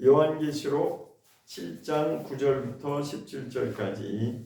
요한계시록 7장 9절부터 17절까지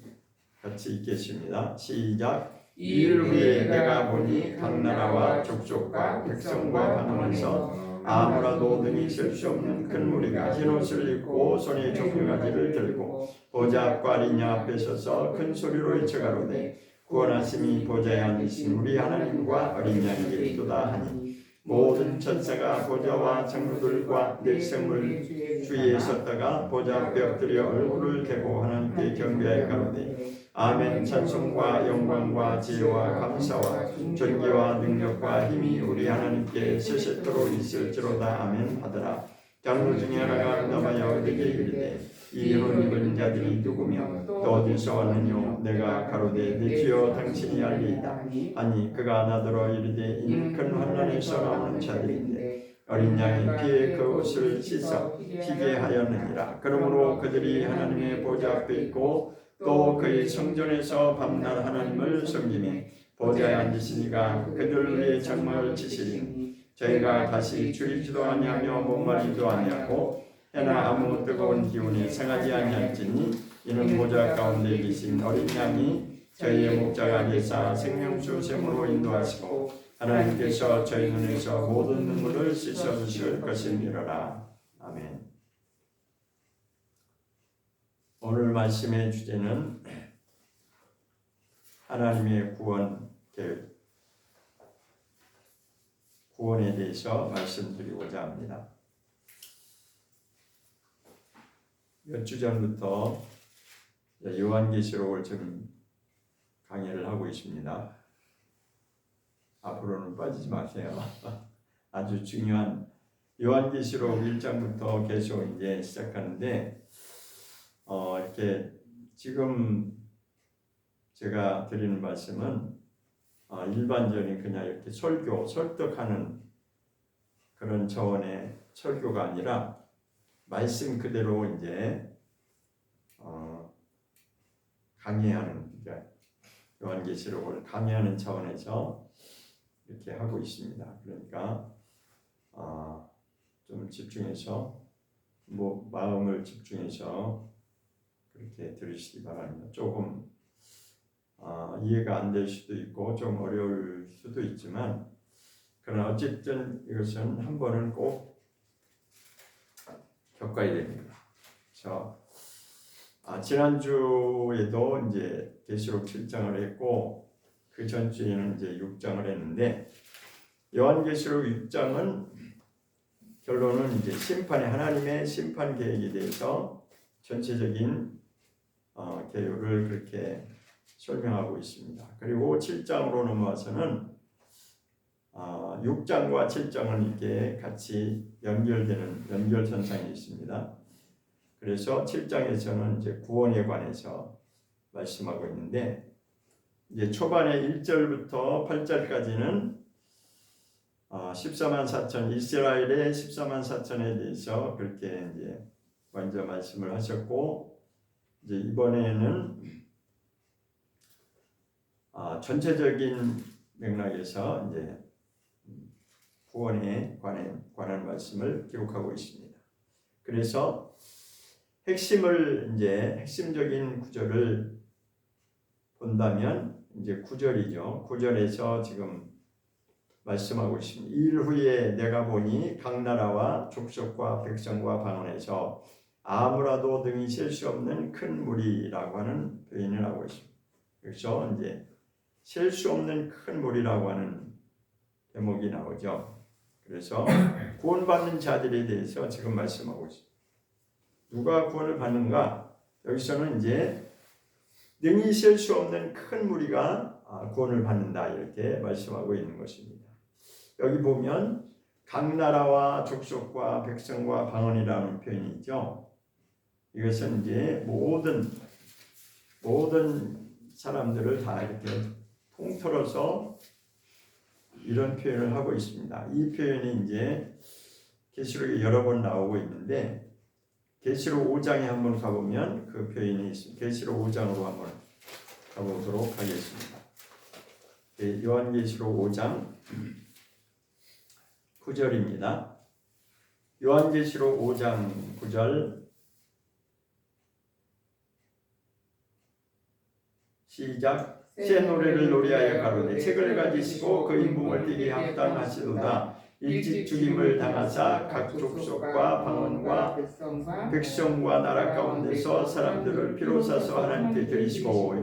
같이 읽겠습니다. 시작. 이일 후에 내가 보니 각 나라와 족속과 백성과 방언에서 아무라도 능히 셀 수 없는 큰 무리가 흰옷을 입고 손에 종려가지를 들고 보좌 앞과 리냐 앞에 서서 큰 소리로 외쳐가로되 구원하심이 보좌에 앉으신 우리 하나님과 어린 양에게 있도다 하니 모든 천사가 보좌와 장로들과 내 생물 주위에 섰다가 보좌 앞에 엎드려 얼굴을 대고 하나님께 경배하여 가로되 아멘. 찬송과 영광과 지혜와 감사와 존귀와 능력과 힘이 우리 하나님께 세세토록 있을지로다. 아멘 하더라. 장로 중에 하나가 응답하여 내게 이르되 이 흰옷 입은 자들이 누구며 또 어디서 왔느뇨? 내가 가로되 내 주여 당신이 알리이다. 아니 그가 나더러 이르되 이는 큰 환난에서 나오는 자들인데 어린 양의 피에 그 옷을 씻어 피게 하였느니라. 그러므로 그들이 하나님의 보좌 앞에 있고 또 그의 성전에서 밤낮 하나님을 섬기매 보좌에 앉으시니가 그들 위에 장막을 치시리니 저희가 다시 줄이지도 아니하며 목마르지도 아니하고 해나 아무 뜨거운 기운이 상하지 아니할지니 이는 보좌 가운데 계신 어린 양이 저희의 목자가 되사 생명수 샘으로 인도하시고 하나님께서 저희 눈에서 모든 눈물을 씻어주실 것임이로라. 아멘. 오늘 말씀의 주제는 하나님의 구원 계획, 구원에 대해서 말씀드리고자 합니다. 몇 주 전부터 요한계시록을 좀 강의를 하고 있습니다. 앞으로는 빠지지 마세요. 아주 중요한 요한계시록 1장부터 계속 이제 시작하는데 이렇게 지금 제가 드리는 말씀은 일반적인 그냥 이렇게 설득하는 그런 차원의 설교가 아니라 말씀 그대로 이제 강의하는, 그러니까 요한계시록을 강의하는 차원에서 이렇게 하고 있습니다. 그러니까 좀 집중해서 마음을 집중해서 그렇게 들으시기 바랍니다. 조금 이해가 안 될 수도 있고 좀 어려울 수도 있지만 그러나 어쨌든 이것은 한 번은 꼭 겪어야 됩니다. 그래서 지난주에도 이제 계시록 7장을 했고 그 전주에는 이제 6장을 했는데 요한계시록 6장은 결론은 이제 하나님의 심판 계획에 대해서 전체적인 개요를 그렇게 설명하고 있습니다. 그리고 7장으로 넘어와서는 6장과 7장은 이렇게 같이 연결되는 연결선상에 있습니다. 그래서 7장에서는 이제 구원에 관해서 말씀하고 있는데 이제 초반에 1절부터 8절까지는 14만 4천 이스라엘의 14만 4천에 대해서 그렇게 이제 먼저 말씀을 하셨고 이제 이번에는 전체적인 맥락에서 이제 구원에 관한 말씀을 기록하고 있습니다. 그래서 핵심적인 구절을 본다면 이제 9절이죠. 9절에서 지금 말씀하고 있습니다. 이일 후에 내가 보니 각 나라와 족속과 백성과 방언에서 아무라도 등이 셀 수 없는 큰 무리라고 하는 표현을 하고 있습니다. 그래서 이제 셀 수 없는 큰 무리라고 하는 대목이 나오죠. 그래서 구원받는 자들에 대해서 지금 말씀하고 있습니다. 누가 구원을 받는가? 여기서는 이제 능히 셀 수 없는 큰 무리가 구원을 받는다 이렇게 말씀하고 있는 것입니다. 여기 보면 각 나라와 족속과 백성과 방언이라는 표현이 있죠. 이것은 이제 모든 사람들을 다 이렇게 통틀어서 이런 표현을 하고 있습니다. 이 표현이 이제 계시록에 여러 번 나오고 있는데 계시록 5장에 한번 가보면 그 표현이 있습니다. 계시록 5장으로 한번 가보도록 하겠습니다. 요한계시록 5장 9절입니다. 요한계시록 5장 9절 시작. 새 노래를 노래하여 가로되 책을 가지시고 그 인봉을 떼기 합당하시도다. 일찍 죽임을 당하사 각 족속과 방언과 백성과 나라 가운데서 사람들을 피로 사서 하나님께 드리시고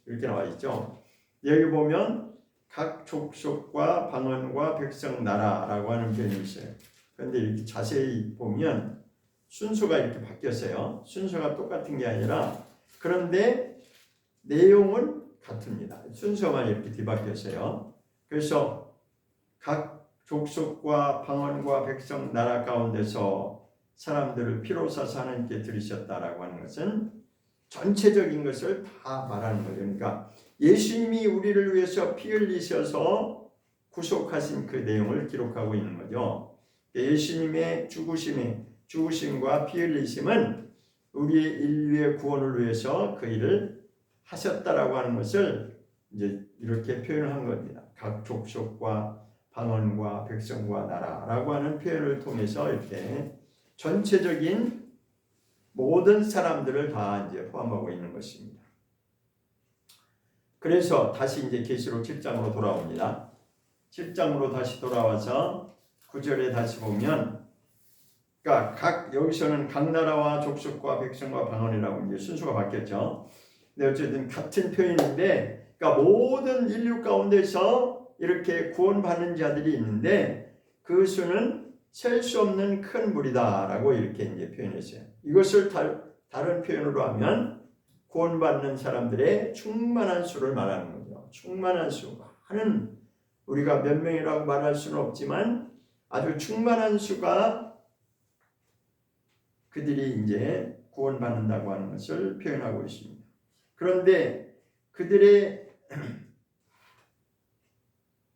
이렇게 나와 있죠. 여기 보면 각 족속과 방언과 백성 나라라고 하는 표현이 있어요. 그런데 이렇게 자세히 보면 순서가 이렇게 바뀌었어요. 순서가 똑같은 게 아니라 그런데 내용은 같습니다. 순서만 이렇게 뒤바뀌었어요. 그래서 각 족속과 방언과 백성 나라 가운데서 사람들을 피로 사서 하나님께 드리셨다라고 하는 것은 전체적인 것을 다 말하는 거예요. 그러니까 예수님이 우리를 위해서 피 흘리셔서 구속하신 그 내용을 기록하고 있는 거죠. 예수님의 죽으심과 피 흘리심은 우리 인류의 구원을 위해서 그 일을 하셨다라고 하는 것을 이제 이렇게 표현을 한 겁니다. 각 족속과 방언과 백성과 나라라고 하는 표현을 통해서 이렇게 전체적인 모든 사람들을 다 이제 포함하고 있는 것입니다. 그래서 다시 이제 계시록 7장으로 돌아옵니다. 7장으로 다시 돌아와서 9절에 다시 보면, 그러니까 여기서는 각 나라와 족속과 백성과 방언이라고 이제 순서가 바뀌었죠. 근데 어쨌든 같은 표현인데, 그러니까 모든 인류 가운데서 이렇게 구원받는 자들이 있는데 그 수는 셀 수 없는 큰 무리다라고 이렇게 이제 표현했어요. 이것을 다른 표현으로 하면 구원받는 사람들의 충만한 수를 말하는 거죠. 충만한 수. 많은, 우리가 몇 명이라고 말할 수는 없지만 아주 충만한 수가 그들이 이제 구원받는다고 하는 것을 표현하고 있습니다. 그런데 그들의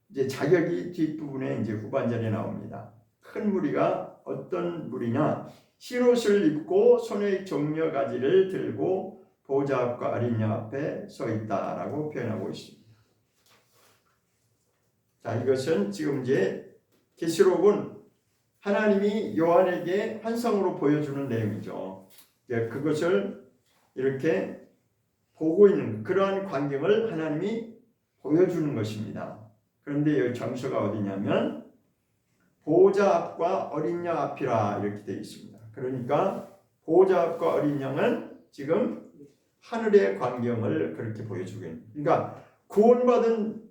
이제 자격이 뒷부분에 이제 후반절에 나옵니다. 큰 무리가 어떤 무리냐? 흰옷을 입고 손에 종려가지를 들고 보좌 앞과 어린 양 앞에 서 있다라고 표현하고 있습니다. 자, 이것은 지금 이제 계시록은 하나님이 요한에게 환상으로 보여주는 내용이죠. 그것을 이렇게 보고 있는 그러한 광경을 하나님이 보여주는 것입니다. 그런데 여기 장소가 어디냐면 보호자 앞과 어린 양 앞이라 이렇게 되어 있습니다. 그러니까 보호자 앞과 어린 양은 지금 하늘의 광경을 그렇게 보여주고 있는, 그러니까 구원받은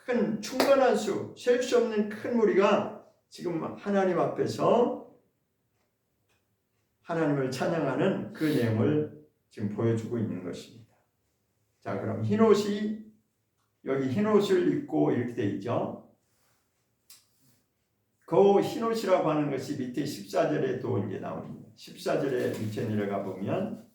큰 충만한 수, 셀 수 없는 큰 무리가 지금 하나님 앞에서 하나님을 찬양하는 그 내용을 지금 보여주고 있는 것입니다. 자, 그럼 흰옷이, 여기 흰옷을 입고 이렇게 되어 있죠. 그 흰옷이라고 하는 것이 밑에 14절에 또 이제 나옵니다. 14절에 밑에 내려가 보면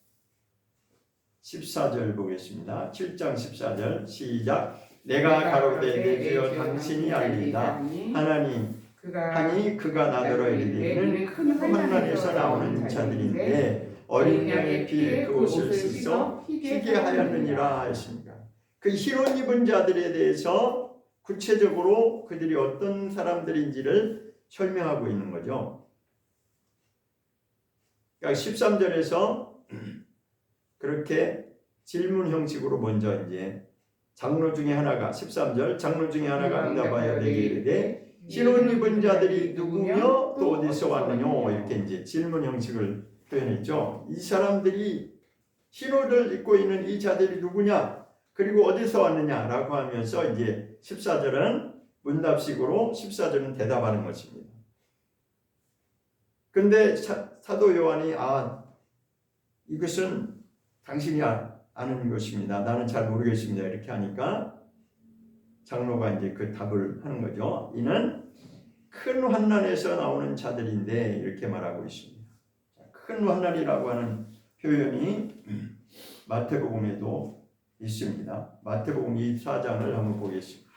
14절 보겠습니다. 7장 14절 시작. 내가 가로되 내 주여 당신이 알리이다. 하나님 하니 그가 나더러 이르되 이는 큰 환난에서 나오는 자들인데 어린 양의 피에 그 옷을 씻어 희게 하였느니라 했습니다. 그 흰옷 입은 자들에 대해서 구체적으로 그들이 어떤 사람들인지를 설명하고 있는 거죠. 그러니까 13절에서 그렇게 질문 형식으로 먼저 이제 장로 중에 하나가 13절 장로 중에 하나가 응답하여 내게 이르되 흰옷 입은 자들이 누구며 또 어디서 왔느냐 이렇게 이제 질문 형식을 표현했죠. 이 사람들이 흰옷을 입고 있는 이 자들이 누구냐 그리고 어디서 왔느냐라고 하면서 이제 14절은 문답식으로 14절은 대답하는 것입니다. 근데 사도 요한이 이것은 당신이 아는 것입니다. 나는 잘 모르겠습니다. 이렇게 하니까 장로가 이제 그 답을 하는 거죠. 이는 큰 환난에서 나오는 자들인데 이렇게 말하고 있습니다. 큰 환난이라고 하는 표현이 마태복음에도 있습니다. 마태복음 24장을 한번 보겠습니다.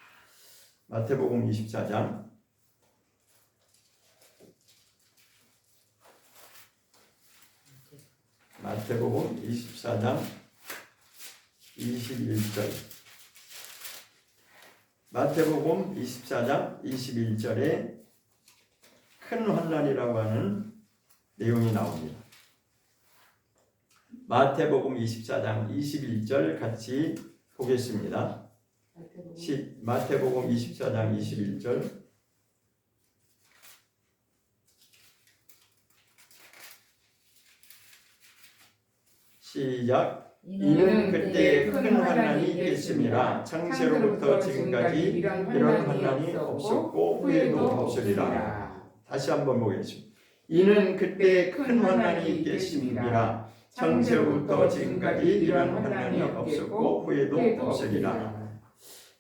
마태복음 24장 마태복음 24장 21절 마태복음 24장 21절에 큰 환난이라고 하는 내용이 나옵니다. 마태복음 24장 21절 같이 보겠습니다. 마태복음 24장 21절 시작. 이는 그때 큰 환난이 있겠음이라 창세로부터 지금까지 이런 환난이 없었고 후에도 없으리라. 다시 한번 보겠습니다. 이는 그때 큰 환난이 있겠음이라 창세로부터 지금까지 이런 환난이 없었고 후에도 없으리라.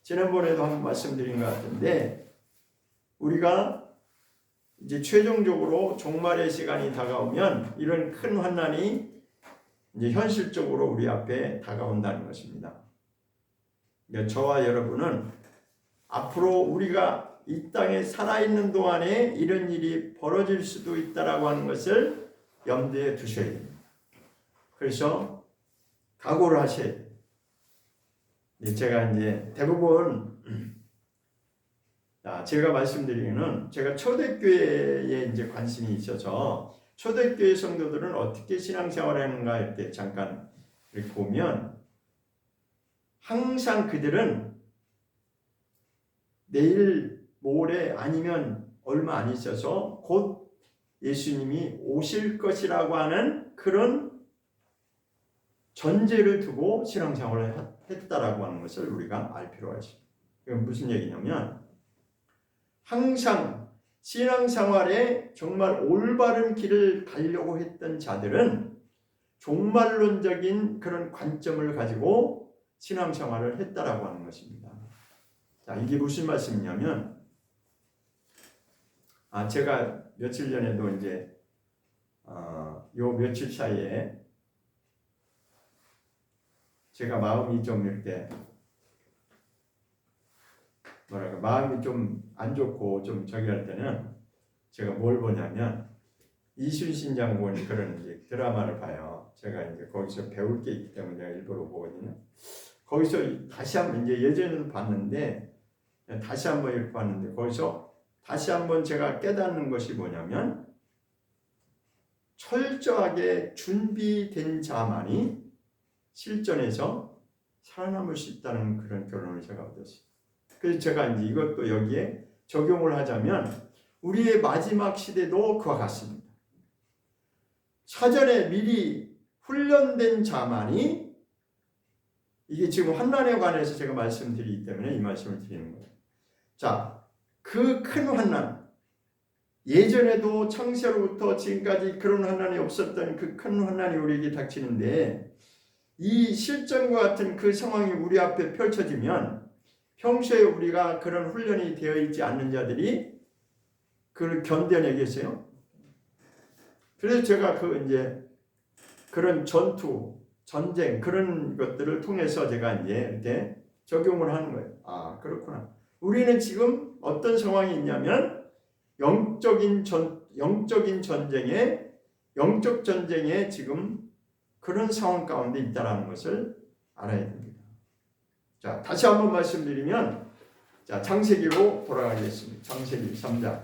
지난번에도 한번 말씀드린 것 같은데 우리가 이제 최종적으로 종말의 시간이 다가오면 이런 큰 환난이 이제 현실적으로 우리 앞에 다가온다는 것입니다. 그러니까 저와 여러분은 앞으로 우리가 이 땅에 살아있는 동안에 이런 일이 벌어질 수도 있다라고 하는 것을 염두에 두셔야 됩니다. 그래서 각오를 하셔야 돼요. 제가 이제 대부분 제가 말씀드리기는 제가 초대교회에 이제 관심이 있어서 초대교회 성도들은 어떻게 신앙생활을 하는가 할 때 잠깐 이렇게 보면 항상 그들은 내일 모레 아니면 얼마 안 있어서 곧 예수님이 오실 것이라고 하는 그런 전제를 두고 신앙생활을 했다라고 하는 것을 우리가 알 필요가 있습니다. 이건 무슨 얘기냐면 항상 신앙생활에 정말 올바른 길을 가려고 했던 자들은 종말론적인 그런 관점을 가지고 신앙생활을 했다라고 하는 것입니다. 자, 이게 무슨 말씀이냐면 제가 며칠 전에도 이제 요 며칠 사이에 제가 마음이 좀 이렇게 마음이 좀 안 좋고 좀 저기 할 때는 제가 뭘 보냐면 이순신 장군이 그런 이제 드라마를 봐요. 제가 이제 거기서 배울 게 있기 때문에 제가 일부러 보거든요. 거기서 다시 한번 이제 예전에도 봤는데 다시 한번 이렇게 봤는데 거기서 다시 한번 제가 깨닫는 것이 뭐냐면 철저하게 준비된 자만이 실전에서 살아남을 수 있다는 그런 결론을 제가 얻었어요. 그래서 제가 이제 이것도 여기에 적용을 하자면 우리의 마지막 시대도 그와 같습니다. 사전에 미리 훈련된 자만이 이게 지금 환난에 관해서 제가 말씀드리기 때문에 이 말씀을 드리는 거예요. 자, 그 큰 환난 예전에도 창세로부터 지금까지 그런 환난이 없었던 그 큰 환난이 우리에게 닥치는데 이 실전과 같은 그 상황이 우리 앞에 펼쳐지면 평소에 우리가 그런 훈련이 되어 있지 않는 자들이 그걸 견뎌내겠어요? 그래서 제가 이제 그런 전투, 전쟁 그런 것들을 통해서 제가 이제 이렇게 적용을 하는 거예요. 그렇구나. 우리는 지금 어떤 상황이 있냐면 영적 전쟁에 지금 그런 상황 가운데 있다라는 것을 알아야 됩니다. 자, 다시 한번 말씀드리면 자, 창세기로 돌아가겠습니다. 창세기 3장.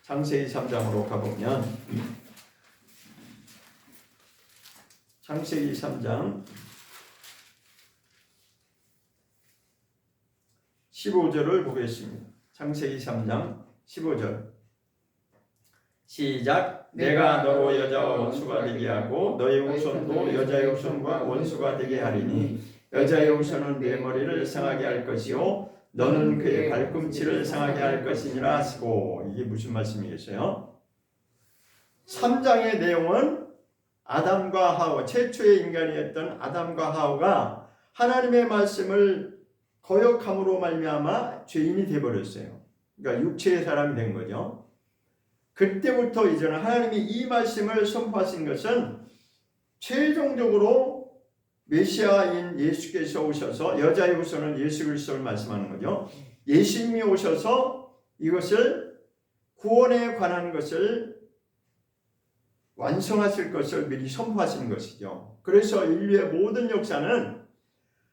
창세기 3장으로 가보면 창세기 3장 15절을 보겠습니다. 창세기 3장 15절 시작. 내가 너로 여자와 원수가 되게 하고 너의 후손도 여자의 후손과 원수가 되게 하리니 여자의 후손은 내 머리를 상하게 할 것이요 너는 그의 발꿈치를 상하게 할 것이니라 하시고. 이게 무슨 말씀이겠어요? 3장의 내용은 아담과 하와, 최초의 인간이었던 아담과 하와가 하나님의 말씀을 거역함으로 말미암아 죄인이 되어버렸어요. 그러니까 육체의 사람이 된 거죠. 그때부터 이제는 하나님이 이 말씀을 선포하신 것은 최종적으로 메시아인 예수께서 오셔서 여자의 후손은 예수 그리스도를 말씀하는 거죠. 예수님이 오셔서 이것을 구원에 관한 것을 완성하실 것을 미리 선포하시는 것이죠. 그래서 인류의 모든 역사는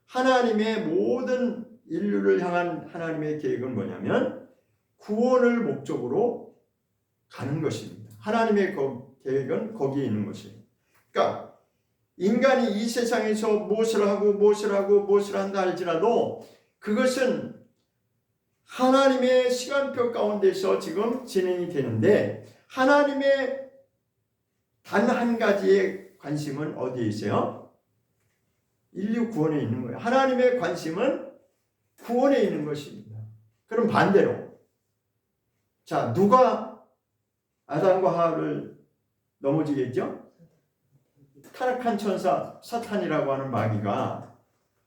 하나님의 모든 인류를 향한 하나님의 계획은 뭐냐면 구원을 목적으로 가는 것입니다. 하나님의 계획은 거기에 있는 것이에요. 그러니까 인간이 이 세상에서 무엇을 한다 할지라도 그것은 하나님의 시간표 가운데서 지금 진행이 되는데, 하나님의 단 한 가지의 관심은 어디에 있어요? 인류 구원에 있는 거예요. 하나님의 관심은 구원에 있는 것입니다. 그럼 반대로, 자, 누가 아담과 하와를 넘어지게 했죠? 타락한 천사 사탄이라고 하는 마귀가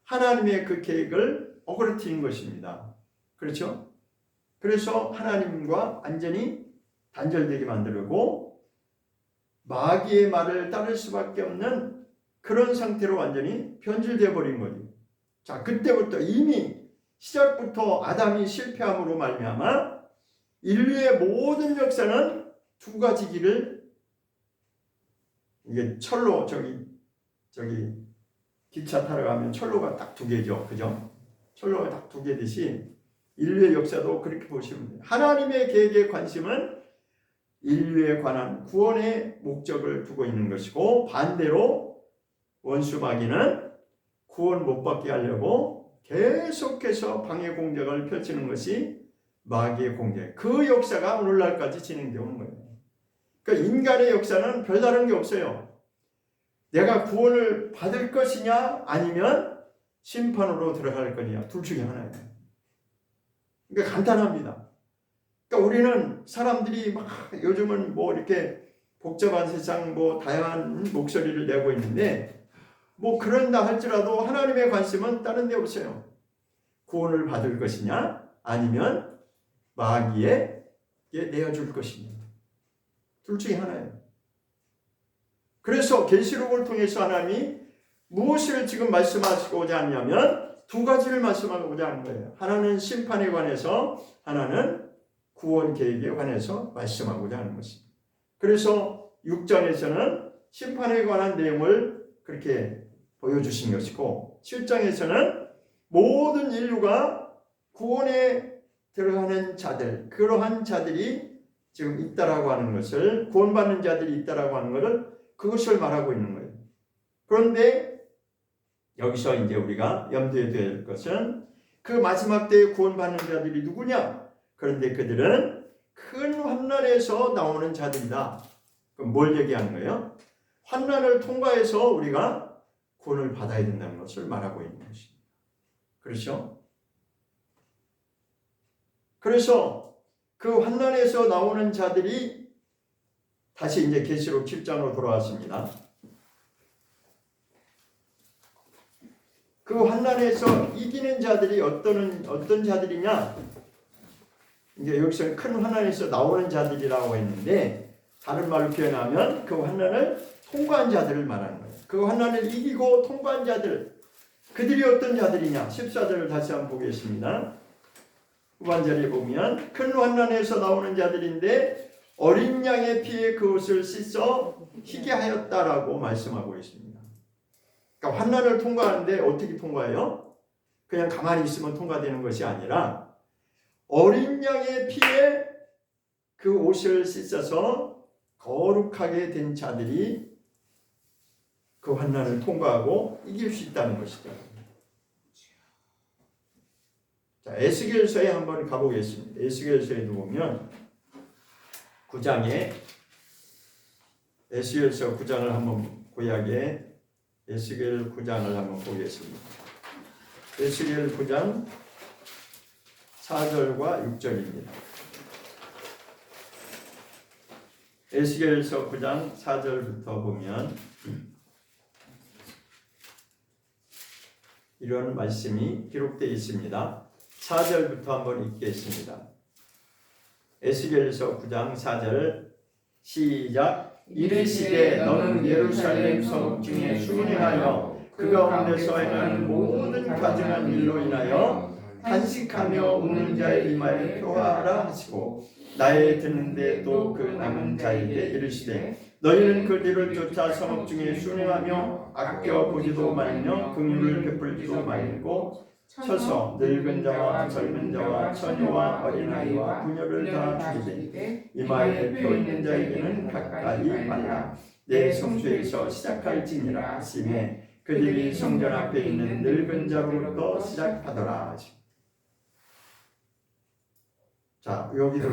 하나님의 그 계획을 어그러뜨린 것입니다. 그렇죠? 그래서 하나님과 완전히 단절되게 만들고 마귀의 말을 따를 수밖에 없는 그런 상태로 완전히 변질되어 버린 거죠. 자, 그때부터 이미 시작부터 아담이 실패함으로 말미암아 인류의 모든 역사는 두 가지 길을, 이게 철로 저기 기차 타러 가면 철로가 딱 두 개죠. 그죠? 철로가 딱 두 개듯이 인류의 역사도 그렇게 보시면 돼요. 하나님의 계획의 관심은 인류에 관한 구원의 목적을 두고 있는 것이고, 반대로 원수 마귀는 구원 못 받게 하려고 계속해서 방해 공작을 펼치는 것이 마귀의 공작. 그 역사가 오늘날까지 진행되어 오는 거예요. 그러니까 인간의 역사는 별다른 게 없어요. 내가 구원을 받을 것이냐 아니면 심판으로 들어갈 거냐, 둘 중에 하나예요. 그러니까 간단합니다. 그러니까 우리는 사람들이 막 요즘은 뭐 이렇게 복잡한 세상 뭐 다양한 목소리를 내고 있는데, 뭐 그런다 할지라도 하나님의 관심은 다른 데 없어요. 구원을 받을 것이냐 아니면 마귀에게 내어줄 것이냐, 둘 중에 하나예요. 그래서 계시록을 통해서 하나님이 무엇을 지금 말씀하시고자 하냐면 두 가지를 말씀하고자 하는 거예요. 하나는 심판에 관해서, 하나는 구원 계획에 관해서 말씀하고자 하는 것입니다. 그래서 6장에서는 심판에 관한 내용을 그렇게 보여주신 것이고, 7장에서는 모든 인류가 구원에 들어가는 자들, 그러한 자들이 지금 있다라고 하는 것을, 구원받는 자들이 있다라고 하는 것을, 그것을 말하고 있는 거예요. 그런데 여기서 이제 우리가 염두에 둘 것은 그 마지막 때에 구원받는 자들이 누구냐? 그런데 그들은 큰 환난에서 나오는 자들이다. 그럼 뭘 얘기하는 거예요? 환난을 통과해서 우리가 구원을 받아야 된다는 것을 말하고 있는 것입니다. 그렇죠? 그래서 그 환난에서 나오는 자들이, 다시 이제 계시록 7장으로 돌아왔습니다. 그 환난에서 이기는 자들이 어떤 자들이냐? 이제 여기서 큰 환난에서 나오는 자들이라고 했는데, 다른 말로 표현하면 그 환난을 통과한 자들을 말하는 거예요. 그 환난을 이기고 통과한 자들, 그들이 어떤 자들이냐? 14절을 다시 한번 보겠습니다. 후반절에 보면 큰 환난에서 나오는 자들인데 어린 양의 피에 그 옷을 씻어 희게 하였다라고 말씀하고 있습니다. 그러니까 환난을 통과하는데 어떻게 통과해요? 그냥 가만히 있으면 통과되는 것이 아니라 어린 양의 피에 그 옷을 씻어서 거룩하게 된 자들이 그 환난을 통과하고 이길 수 있다는 것이죠. 자, 에스겔서에 한번 가보겠습니다. 에스겔서에도 보면 9장에, 에스겔서 9장을 한번 구약에 에스겔 9장을 한번 보겠습니다. 에스겔 9장 4절과 6절입니다. 에스겔서 9장 4절부터 보면 이런 말씀이 기록되어 있습니다. 4절부터 한번 읽겠습니다. 에스겔서 9장 4절 시작. 이르시되 너는 예루살렘 성읍 중에 순행하여 그 가운데서 행하는 모든 가증한 일로 인하여 탄식하며 우는 자의 이마에 표하라 하시고 나의 듣는데 또 그 남은 자에게 이르시되 너희는 그 뒤를 쫓아 성읍 중에 순행하며 아껴 보지도 말며 긍휼을 베풀지도 말고 쳐서 늙은 자와 젊은 자와 처녀와 어린아이와 부녀를 다 죽이되 이마에 표 있는 자에게는 가까이 말라. 내 성소에서 시작할지니라 하시매 그들이 성전 앞에 있는 늙은 자로부터 시작하더라. 자, 여기도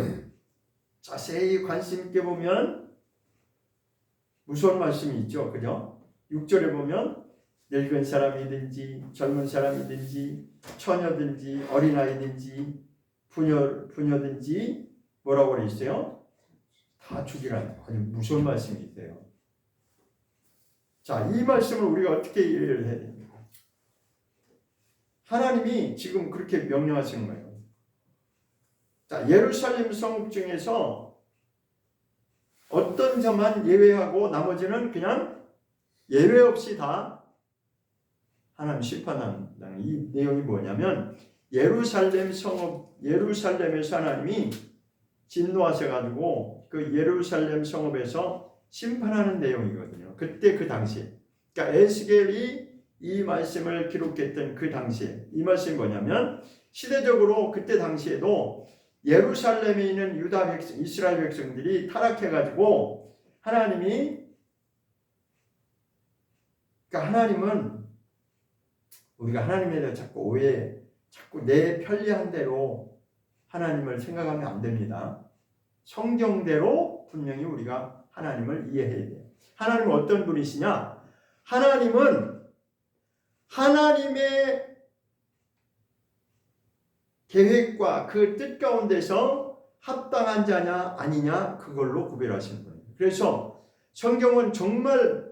자세히 관심 있게 보면 무서운 말씀이 있죠. 그죠? 6절에 보면 늙은 사람이든지 젊은 사람이든지 처녀든지 어린아이든지 부녀든지 뭐라고 그랬어요? 다 죽이라는 아주 무서운 말씀이 있대요. 자, 이 말씀을 우리가 어떻게 이해를 해야 됩니까? 하나님이 지금 그렇게 명령하시는 거예요. 자, 예루살렘 성읍 중에서 어떤 자만 예외하고 나머지는 그냥 예외 없이 다 하나님 심판한다는 이 내용이 뭐냐면 예루살렘 성읍, 예루살렘에서 하나님이 진노하셔가지고 그 예루살렘 성읍에서 심판하는 내용이거든요. 그때 그 당시에. 그러니까 에스겔이 이 말씀을 기록했던 그 당시에 이 말씀이 뭐냐면 시대적으로 그때 당시에도 예루살렘에 있는 유다 백성, 이스라엘 백성들이 타락해가지고 하나님이 그러니까 하나님은 우리가 하나님에 대해 자꾸 자꾸 내 편리한 대로 하나님을 생각하면 안 됩니다. 성경대로 분명히 우리가 하나님을 이해해야 돼요. 하나님은 어떤 분이시냐? 하나님은 하나님의 계획과 그 뜻 가운데서 합당한 자냐 아니냐 그걸로 구별하시는 거예요. 그래서 성경은 정말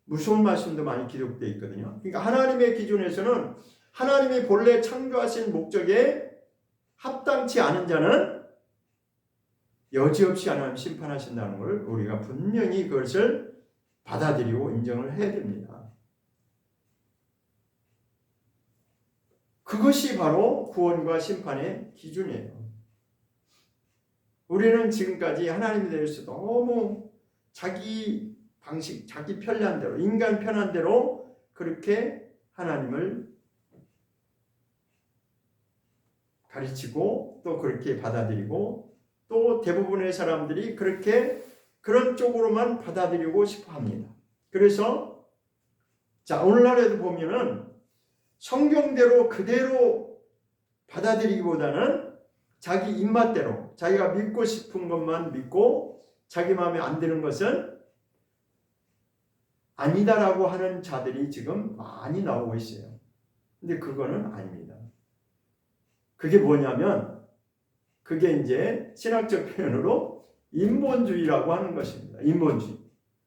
무서운 말씀도 많이 기록되어 있거든요. 그러니까 하나님의 기준에서는 하나님이 본래 창조하신 목적에 합당치 않은 자는 여지없이 하나님 심판하신다는 걸 우리가 분명히 그것을 받아들이고 인정을 해야 됩니다. 그것이 바로 구원과 심판의 기준이에요. 우리는 지금까지 하나님에 대해서 너무 자기 방식, 자기 편리한 대로, 인간 편한 대로 그렇게 하나님을 가르치고 또 그렇게 받아들이고 또 대부분의 사람들이 그렇게 그런 쪽으로만 받아들이고 싶어 합니다. 그래서 자, 오늘날에도 보면은 성경대로 그대로 받아들이기보다는 자기 입맛대로 자기가 믿고 싶은 것만 믿고 자기 마음에 안 드는 것은 아니다라고 하는 자들이 지금 많이 나오고 있어요. 근데 그거는 아닙니다. 그게 뭐냐면 그게 이제 신학적 표현으로 인본주의라고 하는 것입니다. 인본주의.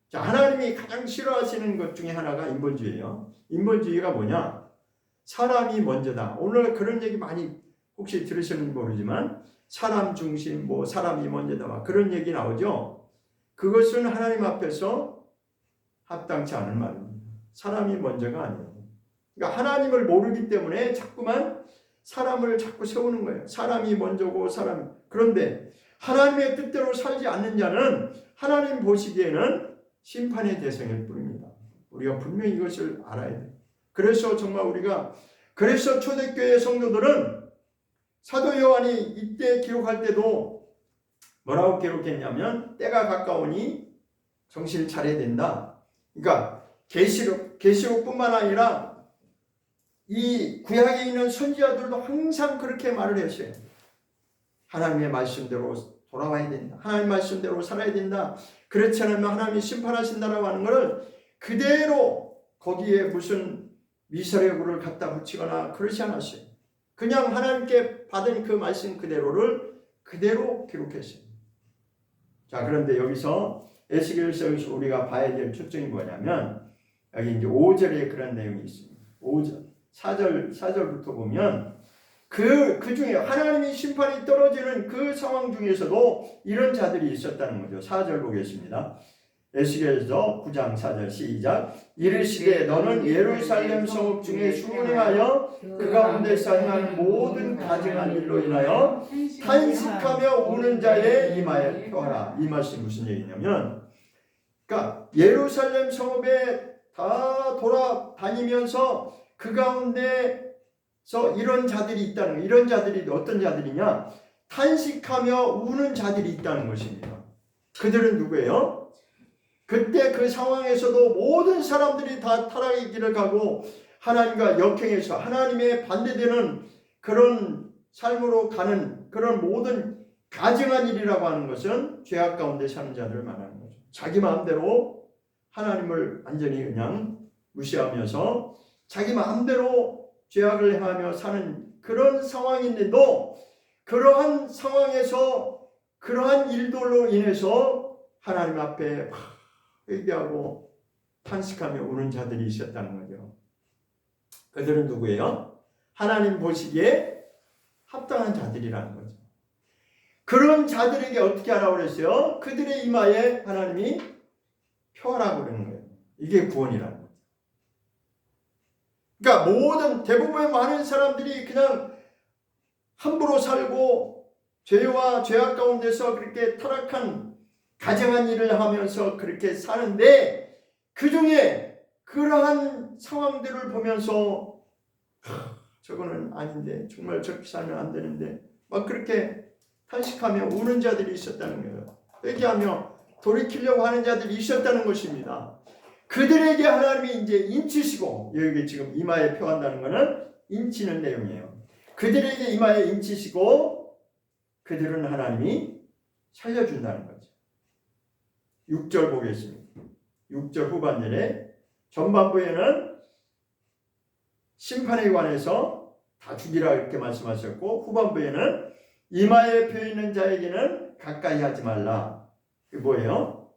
자, 하나님이 가장 싫어하시는 것 중에 하나가 인본주의예요. 인본주의가 뭐냐? 사람이 먼저다. 오늘 그런 얘기 많이 혹시 들으시는지 모르지만 사람 중심, 뭐 사람이 먼저다. 막 그런 얘기 나오죠. 그것은 하나님 앞에서 합당치 않은 말입니다. 사람이 먼저가 아니에요. 그러니까 하나님을 모르기 때문에 자꾸만 사람을 자꾸 세우는 거예요. 사람이 먼저고 사람. 그런데 하나님의 뜻대로 살지 않는 자는 하나님 보시기에는 심판의 대상일 뿐입니다. 우리가 분명히 이것을 알아야 돼요. 그래서 정말 그래서 초대교회 성도들은 사도 요한이 이때 기록할 때도 뭐라고 기록했냐면 때가 가까우니 정신을 차려야 된다. 그러니까 계시록뿐만 아니라 이 구약에 있는 선지자들도 항상 그렇게 말을 했어요. 하나님의 말씀대로 돌아와야 된다. 하나님의 말씀대로 살아야 된다. 그렇지 않으면 하나님이 심판하신다라고 하는 것을 그대로 거기에 무슨 미사려구를 갖다 붙이거나 그렇지 않았어요. 그냥 하나님께 받은 그 말씀 그대로를 그대로 기록했어요. 자, 그런데 여기서 에스겔서에서 우리가 봐야 될 초점이 뭐냐면 여기 이제 5절에 그런 내용이 있습니다. 5절, 4절부터 보면 그 중에 하나님이 심판이 떨어지는 그 상황 중에서도 이런 자들이 있었다는 거죠. 4절 보겠습니다. 에스겔서 9장 4절 시작. 이르시되 너는 예루살렘 성읍 중에 순응하여 그 가운데서 행하는 모든 가증한 일로 인하여 탄식하며 우는 자의 이마에 펴라. 이 말씀이 무슨 얘기냐면 그러니까 예루살렘 성읍에 다 돌아다니면서 그 가운데 이런 자들이 있다는 거예요. 이런 자들이 어떤 자들이냐? 탄식하며 우는 자들이 있다는 것입니다. 그들은 누구예요? 그때 그 상황에서도 모든 사람들이 다 타락의 길을 가고 하나님과 역행해서 하나님의 반대되는 그런 삶으로 가는 그런 모든 가증한 일이라고 하는 것은 죄악 가운데 사는 자들을 말하는 거죠. 자기 마음대로 하나님을 완전히 그냥 무시하면서 자기 마음대로 죄악을 행하며 사는 그런 상황인데도 그러한 상황에서 그러한 일들로 인해서 하나님 앞에 회개하고 탄식하며 우는 자들이 있었다는 거죠. 그들은 누구예요? 하나님 보시기에 합당한 자들이라는 거죠. 그런 자들에게 어떻게 하라고 그랬어요? 그들의 이마에 하나님이 표하라고 그러는 거예요. 이게 구원이라는 거죠. 그러니까 모든 대부분의 많은 사람들이 그냥 함부로 살고 죄와 죄악 가운데서 그렇게 타락한 가증한 일을 하면서 그렇게 사는데 그 중에 그러한 상황들을 보면서 저거는 아닌데 정말 저렇게 살면 안 되는데 막 그렇게 탄식하며 우는 자들이 있었다는 거예요. 회개하며 돌이키려고 하는 자들이 있었다는 것입니다. 그들에게 하나님이 이제 인치시고 여기 지금 이마에 표한다는 것은 인치는 내용이에요. 그들에게 이마에 인치시고 그들은 하나님이 살려준다는 거죠. 6절 보겠습니다. 6절 후반절에 전반부에는 심판에 관해서 다 죽이라 이렇게 말씀하셨고 후반부에는 이마에 펴 있는 자에게는 가까이 하지 말라. 그게 뭐예요?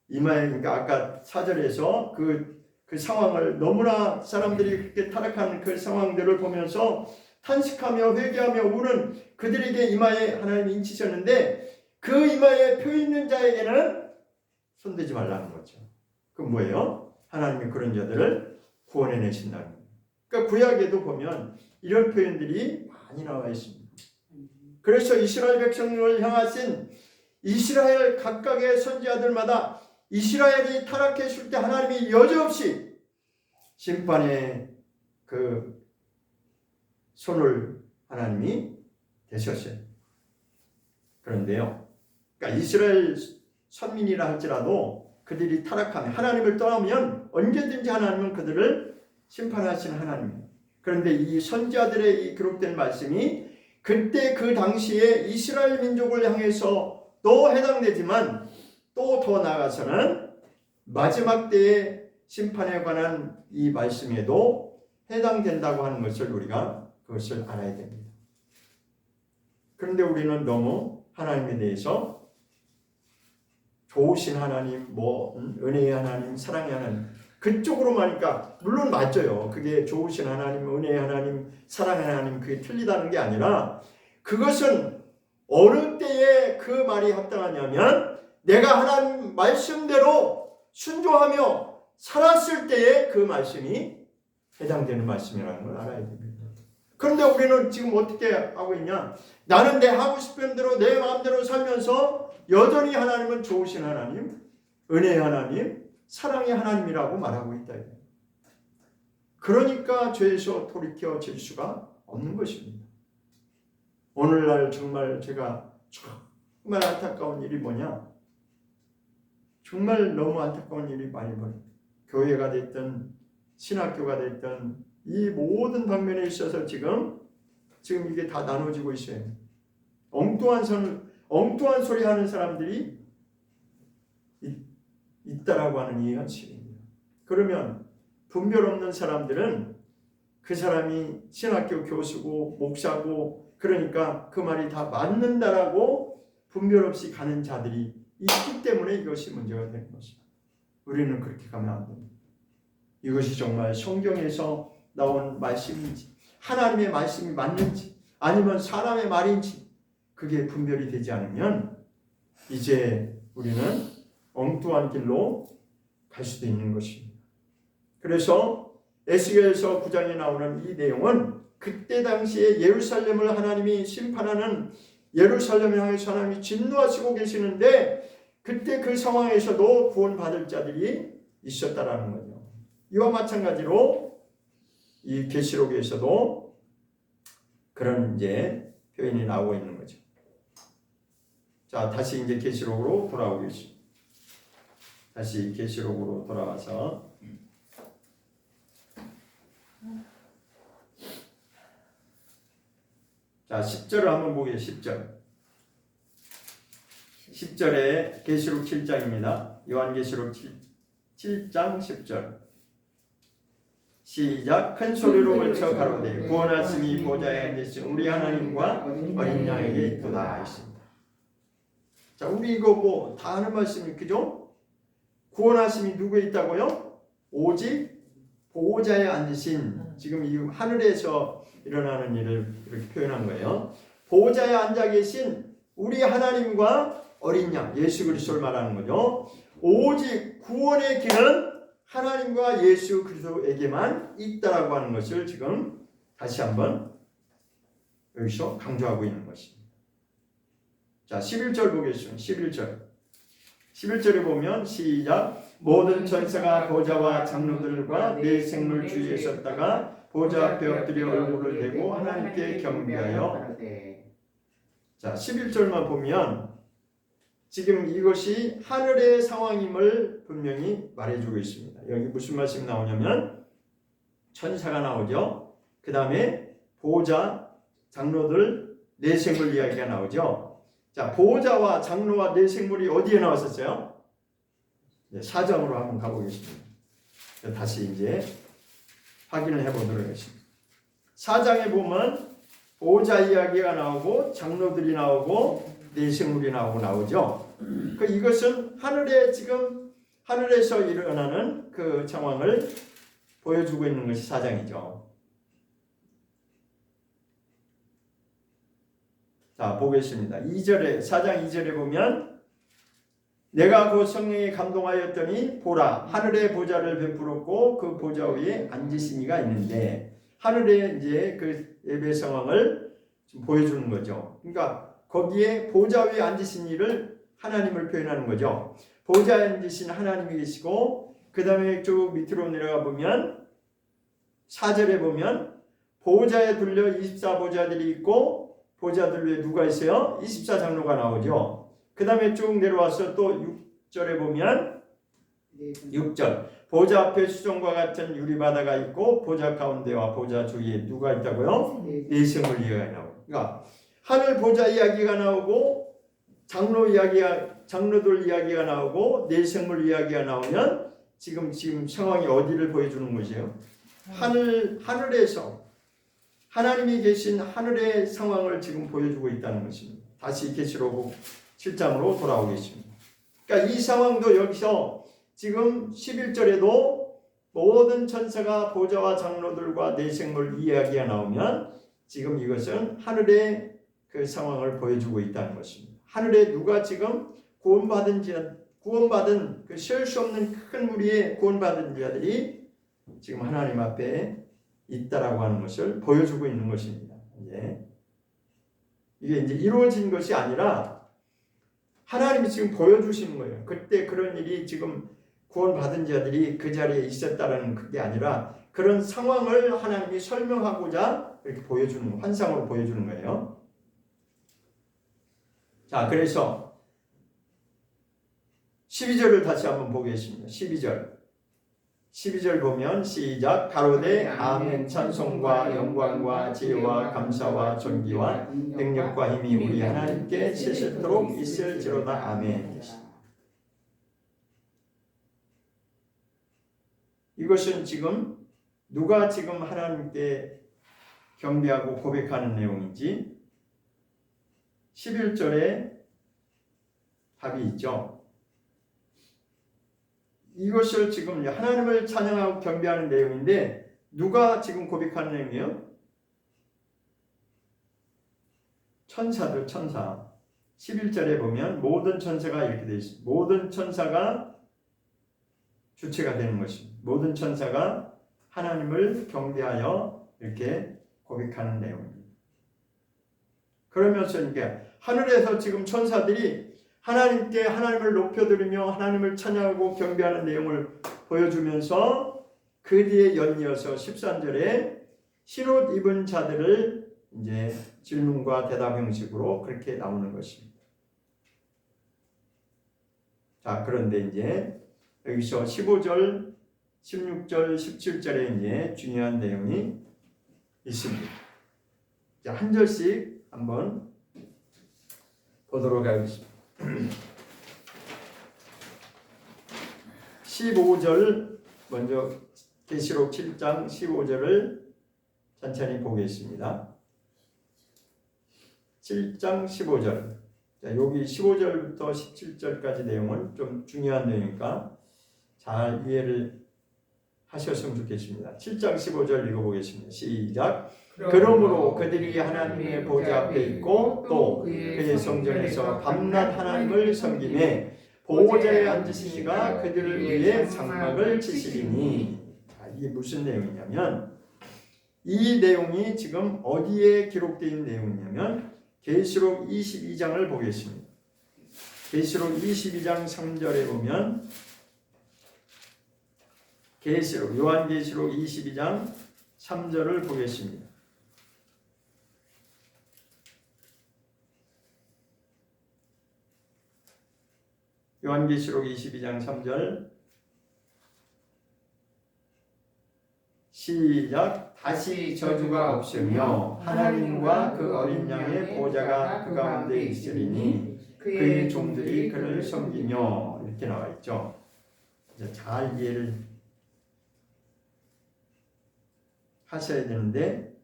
이마에 그러니까 아까 4절에서 그 상황을 너무나 사람들이 그렇게 타락하는 그 상황들을 보면서 탄식하며 회개하며 우는 그들에게 이마에 하나님이 인치셨는데 그 이마에 펴 있는 자에게는 손대지 말라는 거죠. 그건 뭐예요? 하나님이 그런 자들을 구원해내신다는 거예요. 그러니까 구약에도 보면 이런 표현들이 많이 나와 있습니다. 그래서 이스라엘 백성을 향하신 이스라엘 각각의 선지자들마다 이스라엘이 타락했을 때 하나님이 여지없이 심판의 그 손을 하나님이 대셨어요. 그런데요, 그러니까 이스라엘 선민이라 할지라도 그들이 타락하면 하나님을 떠나면 언제든지 하나님은 그들을 심판하시는 하나님입니다. 그런데 이 선지자들의 이 기록된 말씀이 그때 그 당시에 이스라엘 민족을 향해서 또 해당되지만 또 더 나아가서는 마지막 때의 심판에 관한 이 말씀에도 해당된다고 하는 것을 우리가 그것을 알아야 됩니다. 그런데 우리는 너무 하나님에 대해서 좋으신 하나님, 은혜의 하나님, 사랑의 하나님 그쪽으로만 하니까 물론 맞죠. 그게 좋으신 하나님, 은혜의 하나님, 사랑의 하나님 그게 틀리다는 게 아니라 그것은 어느 때에 그 말이 합당하냐면 내가 하나님 말씀대로 순종하며 살았을 때에 그 말씀이 해당되는 말씀이라는 걸 알아야 됩니다. 그런데 우리는 지금 어떻게 하고 있냐? 나는 내 하고 싶은 대로 내 마음대로 살면서 여전히 하나님은 좋으신 하나님, 은혜의 하나님, 사랑의 하나님이라고 말하고 있다. 그러니까 죄에서 돌이켜질 수가 없는 것입니다. 오늘날 정말 제가 정말 안타까운 일이 뭐냐? 정말 너무 안타까운 일이 많이 벌어요. 교회가 됐든 신학교가 됐든 이 모든 방면에 있어서 지금 이게 다 나눠지고 있어요. 엉뚱한 소리 하는 사람들이 있다라고 하는 이 현실입니다. 그러면 분별 없는 사람들은 그 사람이 신학교 교수고 목사고 그러니까 그 말이 다 맞는다라고 분별 없이 가는 자들이 있기 때문에 이것이 문제가 되는 것입니다. 우리는 그렇게 가면 안 됩니다. 이것이 정말 성경에서 나온 말씀인지 하나님의 말씀이 맞는지 아니면 사람의 말인지 그게 분별이 되지 않으면 이제 우리는 엉뚱한 길로 갈 수도 있는 것입니다. 그래서 에스겔서 9장에 나오는 이 내용은 그때 당시에 예루살렘을 하나님이 심판하는 예루살렘을 향해서 하나님이 진노하시고 계시는데 그때 그 상황에서도 구원받을 자들이 있었다라는 거죠. 이와 마찬가지로 이 계시록에서도 그런 이제 표현이 나오고 있는 거죠. 자, 다시 이제 계시록으로 돌아오겠습니다. 다시 계시록으로 돌아와서 자, 10절을 한번 보겠습니다. 10절에 계시록 7장입니다. 요한계시록 7장 10절. 시작. 큰 소리로 외쳐 가로되 구원하심이 보좌에 앉으신 우리 하나님과 어린 양에게 있도다 했습니다. 자, 우리 이거 뭐 다 하는 말씀이 그죠? 구원하심이 누구에 있다고요? 오직 보호자에 앉으신, 지금 이 하늘에서 일어나는 일을 이렇게 표현한 거예요. 보호자에 앉아 계신 우리 하나님과 어린 양 예수 그리스도를 말하는 거죠. 오직 구원의 길은 하나님과 예수 그리스도에게만 있다라고 하는 것을 지금 다시 한번 여기서 강조하고 있는 것입니다. 자, 11절 보겠습니다. 11절에 보면 시작. 모든 천사가 보좌와 장로들과 네 생물 주위에 섰다가 보좌 앞에 엎드려 얼굴을 대고 하나님께 경배하여. 자, 11절만 보면 지금 이것이 하늘의 상황임을 분명히 말해주고 있습니다. 여기 무슨 말씀이 나오냐면 천사가 나오죠. 그 다음에 보호자, 장로들, 네 생물 이야기가 나오죠. 자, 보호자와 장로와 네 생물이 어디에 나왔었어요? 4장으로 한번 가보겠습니다. 다시 이제 확인을 해보도록 하겠습니다. 4장에 보면 보호자 이야기가 나오고 장로들이 나오고 네 생물이 나오죠. 이것은 하늘에 지금 하늘에서 일어나는 그 상황을 보여주고 있는 것이 4장이죠. 자, 보겠습니다. 4장 2절에 보면 내가 그 성령에 감동하였더니 보라 하늘의 보좌를 베풀었고 그 보좌 위에 앉으신 이가 있는데, 하늘의 이제 그 예배 상황을 좀 보여주는 거죠. 그러니까 거기에 보좌 위에 앉으신 이를 하나님을 표현하는 거죠. 보좌에 앉으신 하나님이 계시고, 그 다음에 쭉 밑으로 내려가 보면 4절에 보면 보좌에 둘려 24보좌들이 있고 보좌들 위에 누가 있어요? 24장로가 나오죠. 그 다음에 쭉 내려와서 또 6절에 보면 6절 보좌 앞에 수정과 같은 유리바다가 있고 보좌 가운데와 보좌 주위에 누가 있다고요? 네 생물 이야기가 나오고, 그러니까 하늘 보좌 이야기가 나오고 장로들 이야기가 나오고 네 생물 이야기가 나오면 지금 상황이 어디를 보여주는 것이에요? 하늘에서 하나님이 계신 하늘의 상황을 지금 보여주고 있다는 것입니다. 다시 계시록 7장으로 돌아오겠습니다. 그러니까 이 상황도 여기서 지금 11절에도 모든 천사가 보좌와 장로들과 네 생물 이야기가 나오면 지금 이것은 하늘의 그 상황을 보여주고 있다는 것입니다. 하늘에 누가 지금 구원받은 그 셀 수 없는 큰 무리의 구원받은 자들이 지금 하나님 앞에 있다라고 하는 것을 보여주고 있는 것입니다. 이게 이제 이루어진 것이 아니라 하나님이 지금 보여주시는 거예요. 그때 그런 일이 지금 구원받은 자들이 그 자리에 있었다라는 그게 아니라 그런 상황을 하나님이 설명하고자 이렇게 보여주는, 환상으로 보여주는 거예요. 자, 그래서 12절을 다시 한번 보겠습니다. 12절 보면 시작. 가로되 아멘. 찬송과 영광과 지혜와 감사와 존귀와 능력과 힘이 우리 하나님께 세세토록 있을지로다. 아멘. 이것은 지금 누가 지금 하나님께 경배하고 고백하는 내용인지 11절에 답이 있죠. 이것을 지금 하나님을 찬양하고 경배하는 내용인데 누가 지금 고백하는 내용이에요? 천사들, 천사. 11절에 보면 모든 천사가 이렇게 되어 있습니다. 모든 천사가 주체가 되는 것입니다. 모든 천사가 하나님을 경배하여 이렇게 고백하는 내용입니다. 그러면서 이게 하늘에서 지금 천사들이 하나님께 하나님을 높여드리며 하나님을 찬양하고 경배하는 내용을 보여주면서 그 뒤에 연이어서 13절에 흰옷 입은 자들을 이제 질문과 대답 형식으로 그렇게 나오는 것입니다. 자, 그런데 이제 여기서 15절, 16절, 17절에 이제 중요한 내용이 있습니다. 자, 한 절씩 한번 보도록 하겠습니다. 15절 먼저 계시록 7장 15절을 천천히 보겠습니다. 7장 15절. 자, 여기 15절부터 17절까지 내용은 좀 중요한 내용이니까 잘 이해를 하셨으면 좋겠습니다. 7장 15절 읽어보겠습니다. 시작. 그러므로 그들이 하나님의 보좌 앞에 있고 또 그의 성전에서 밤낮 하나님을 섬기매 보호자에 앉으신 이가 그들을 위해 장막을 치시리니. 자, 이게 무슨 내용이냐면 이 내용이 지금 어디에 기록되어 있는 내용이냐면 계시록 22장을 보겠습니다. 계시록 22장 3절에 보면 계시록 요한계시록 22장 3절을 보겠습니다. 요한계시록 22장 3절 시작. 다시 저주가 없으며 하나님과 그 어린 양의 보좌가 그 가운데 있으리니 그의 종들이 그를 섬기며 이렇게 나와 있죠. 이제 잘 이해를 하셔야 되는데,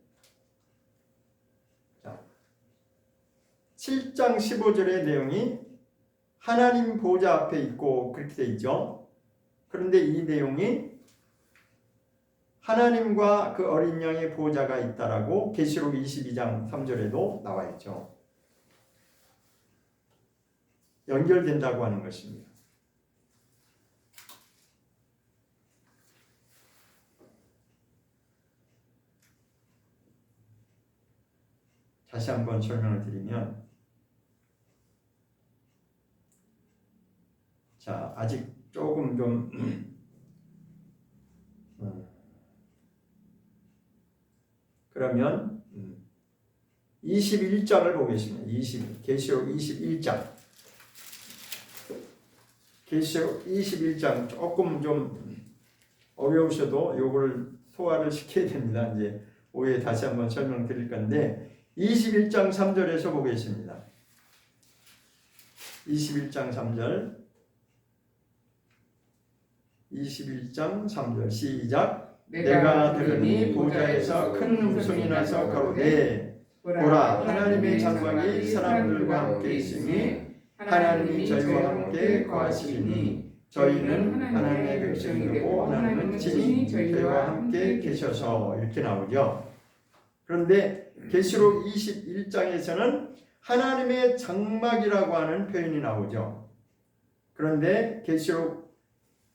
자, 7장 15절의 내용이 하나님 보좌 앞에 있고 그렇게 돼 있죠. 그런데 이 내용이 하나님과 그 어린 양의 보좌가 있다라고 계시록 22장 3절에도 나와 있죠. 연결된다고 하는 것입니다. 다시 한번 설명을 드리면, 자, 아직 조금 좀 그러면 21장을 보겠습니다. 계시록 21장. 계시록 21장 조금 좀 어려우셔도 요걸 소화를 시켜야 됩니다. 이제 오후에 다시 한번 설명드릴 건데 21장 3절에서 보겠습니다. 21장 3절. 21장 3절 시작. 내가 들으니 보좌에서 큰 음성이 나서 가로되 보라 하나님의 장막이 사람들과 함께 있으니 하나님이 저희와 함께 거하시리니 저희는 하나님의 백성이고 하나님은 친히 저희와 함께 계셔서 이렇게 나오죠. 그런데 계시록 21장에서는 하나님의 장막이라고 하는 표현이 나오죠. 그런데 계시록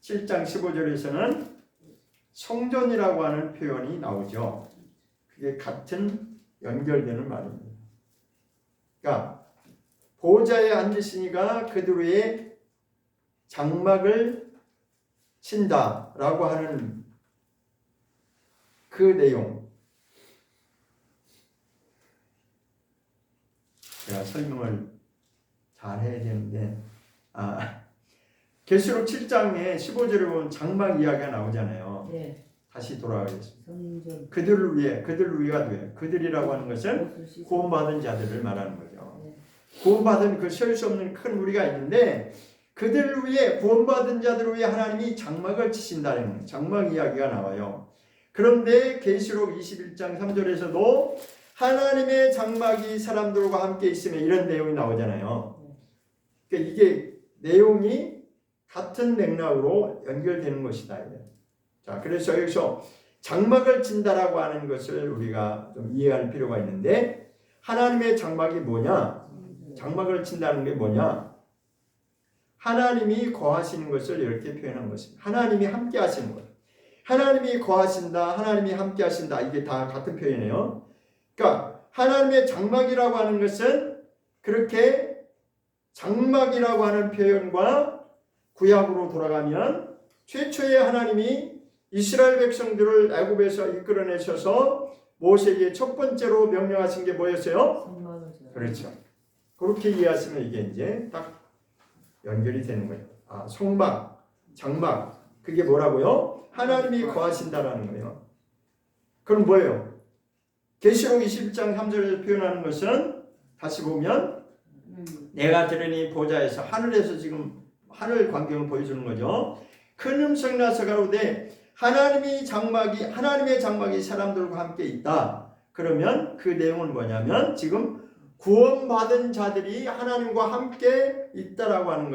7장 15절에서는 성전이라고 하는 표현이 나오죠. 그게 같은 연결되는 말입니다. 그러니까 보좌에 앉으시니가 그들 위에 장막을 친다라고 하는 그 내용. 제가 설명을 잘 해야 되는데, 계시록 7장에 15절에 보면 장막 이야기가 나오잖아요. 네. 다시 돌아가겠습니다. 성전. 그들을 위해가 돼요. 그들이라고 하는 것은 구원받은 자들을 말하는 거죠. 네. 구원받은 그 셀 수 없는 큰 무리가 있는데 그들을 위해 구원받은 자들을 위해 하나님이 장막을 치신다는 장막 이야기가 나와요. 그런데 계시록 21장 3절에서도 하나님의 장막이 사람들과 함께 있으면 이런 내용이 나오잖아요. 그러니까 이게 내용이 같은 맥락으로 연결되는 것이다. 자, 그래서 여기서 장막을 친다라고 하는 것을 우리가 좀 이해할 필요가 있는데 하나님의 장막이 뭐냐? 장막을 친다는 게 뭐냐? 하나님이 거하시는 것을 이렇게 표현한 것입니다. 하나님이 함께 하시는 것. 하나님이 거하신다, 하나님이 함께 하신다. 이게 다 같은 표현이에요. 그러니까 하나님의 장막이라고 하는 것은 그렇게 장막이라고 하는 표현과 구약으로 돌아가면 최초의 하나님이 이스라엘 백성들을 애굽에서 이끌어내셔서 모세에게 첫 번째로 명령하신 게 뭐였어요? 성막을 지어라. 그렇죠. 그렇게 이해하시면 이게 이제 딱 연결이 되는 거예요. 아, 성막, 장막, 그게 뭐라고요? 하나님이 거하신다라는 거예요. 그럼 뭐예요? 계시록 21장 3절에서 표현하는 것은 다시 보면 내가 들으니 보좌에서 하늘에서 지금 하늘 광경을 보여주는 거죠. 큰 음성이 나서 가로되 하나님의 장막이 사람들과 함께 있다. 그러면 그 내용은 뭐냐면 지금 구원받은 자들이 하나님과 함께 있다라고 하는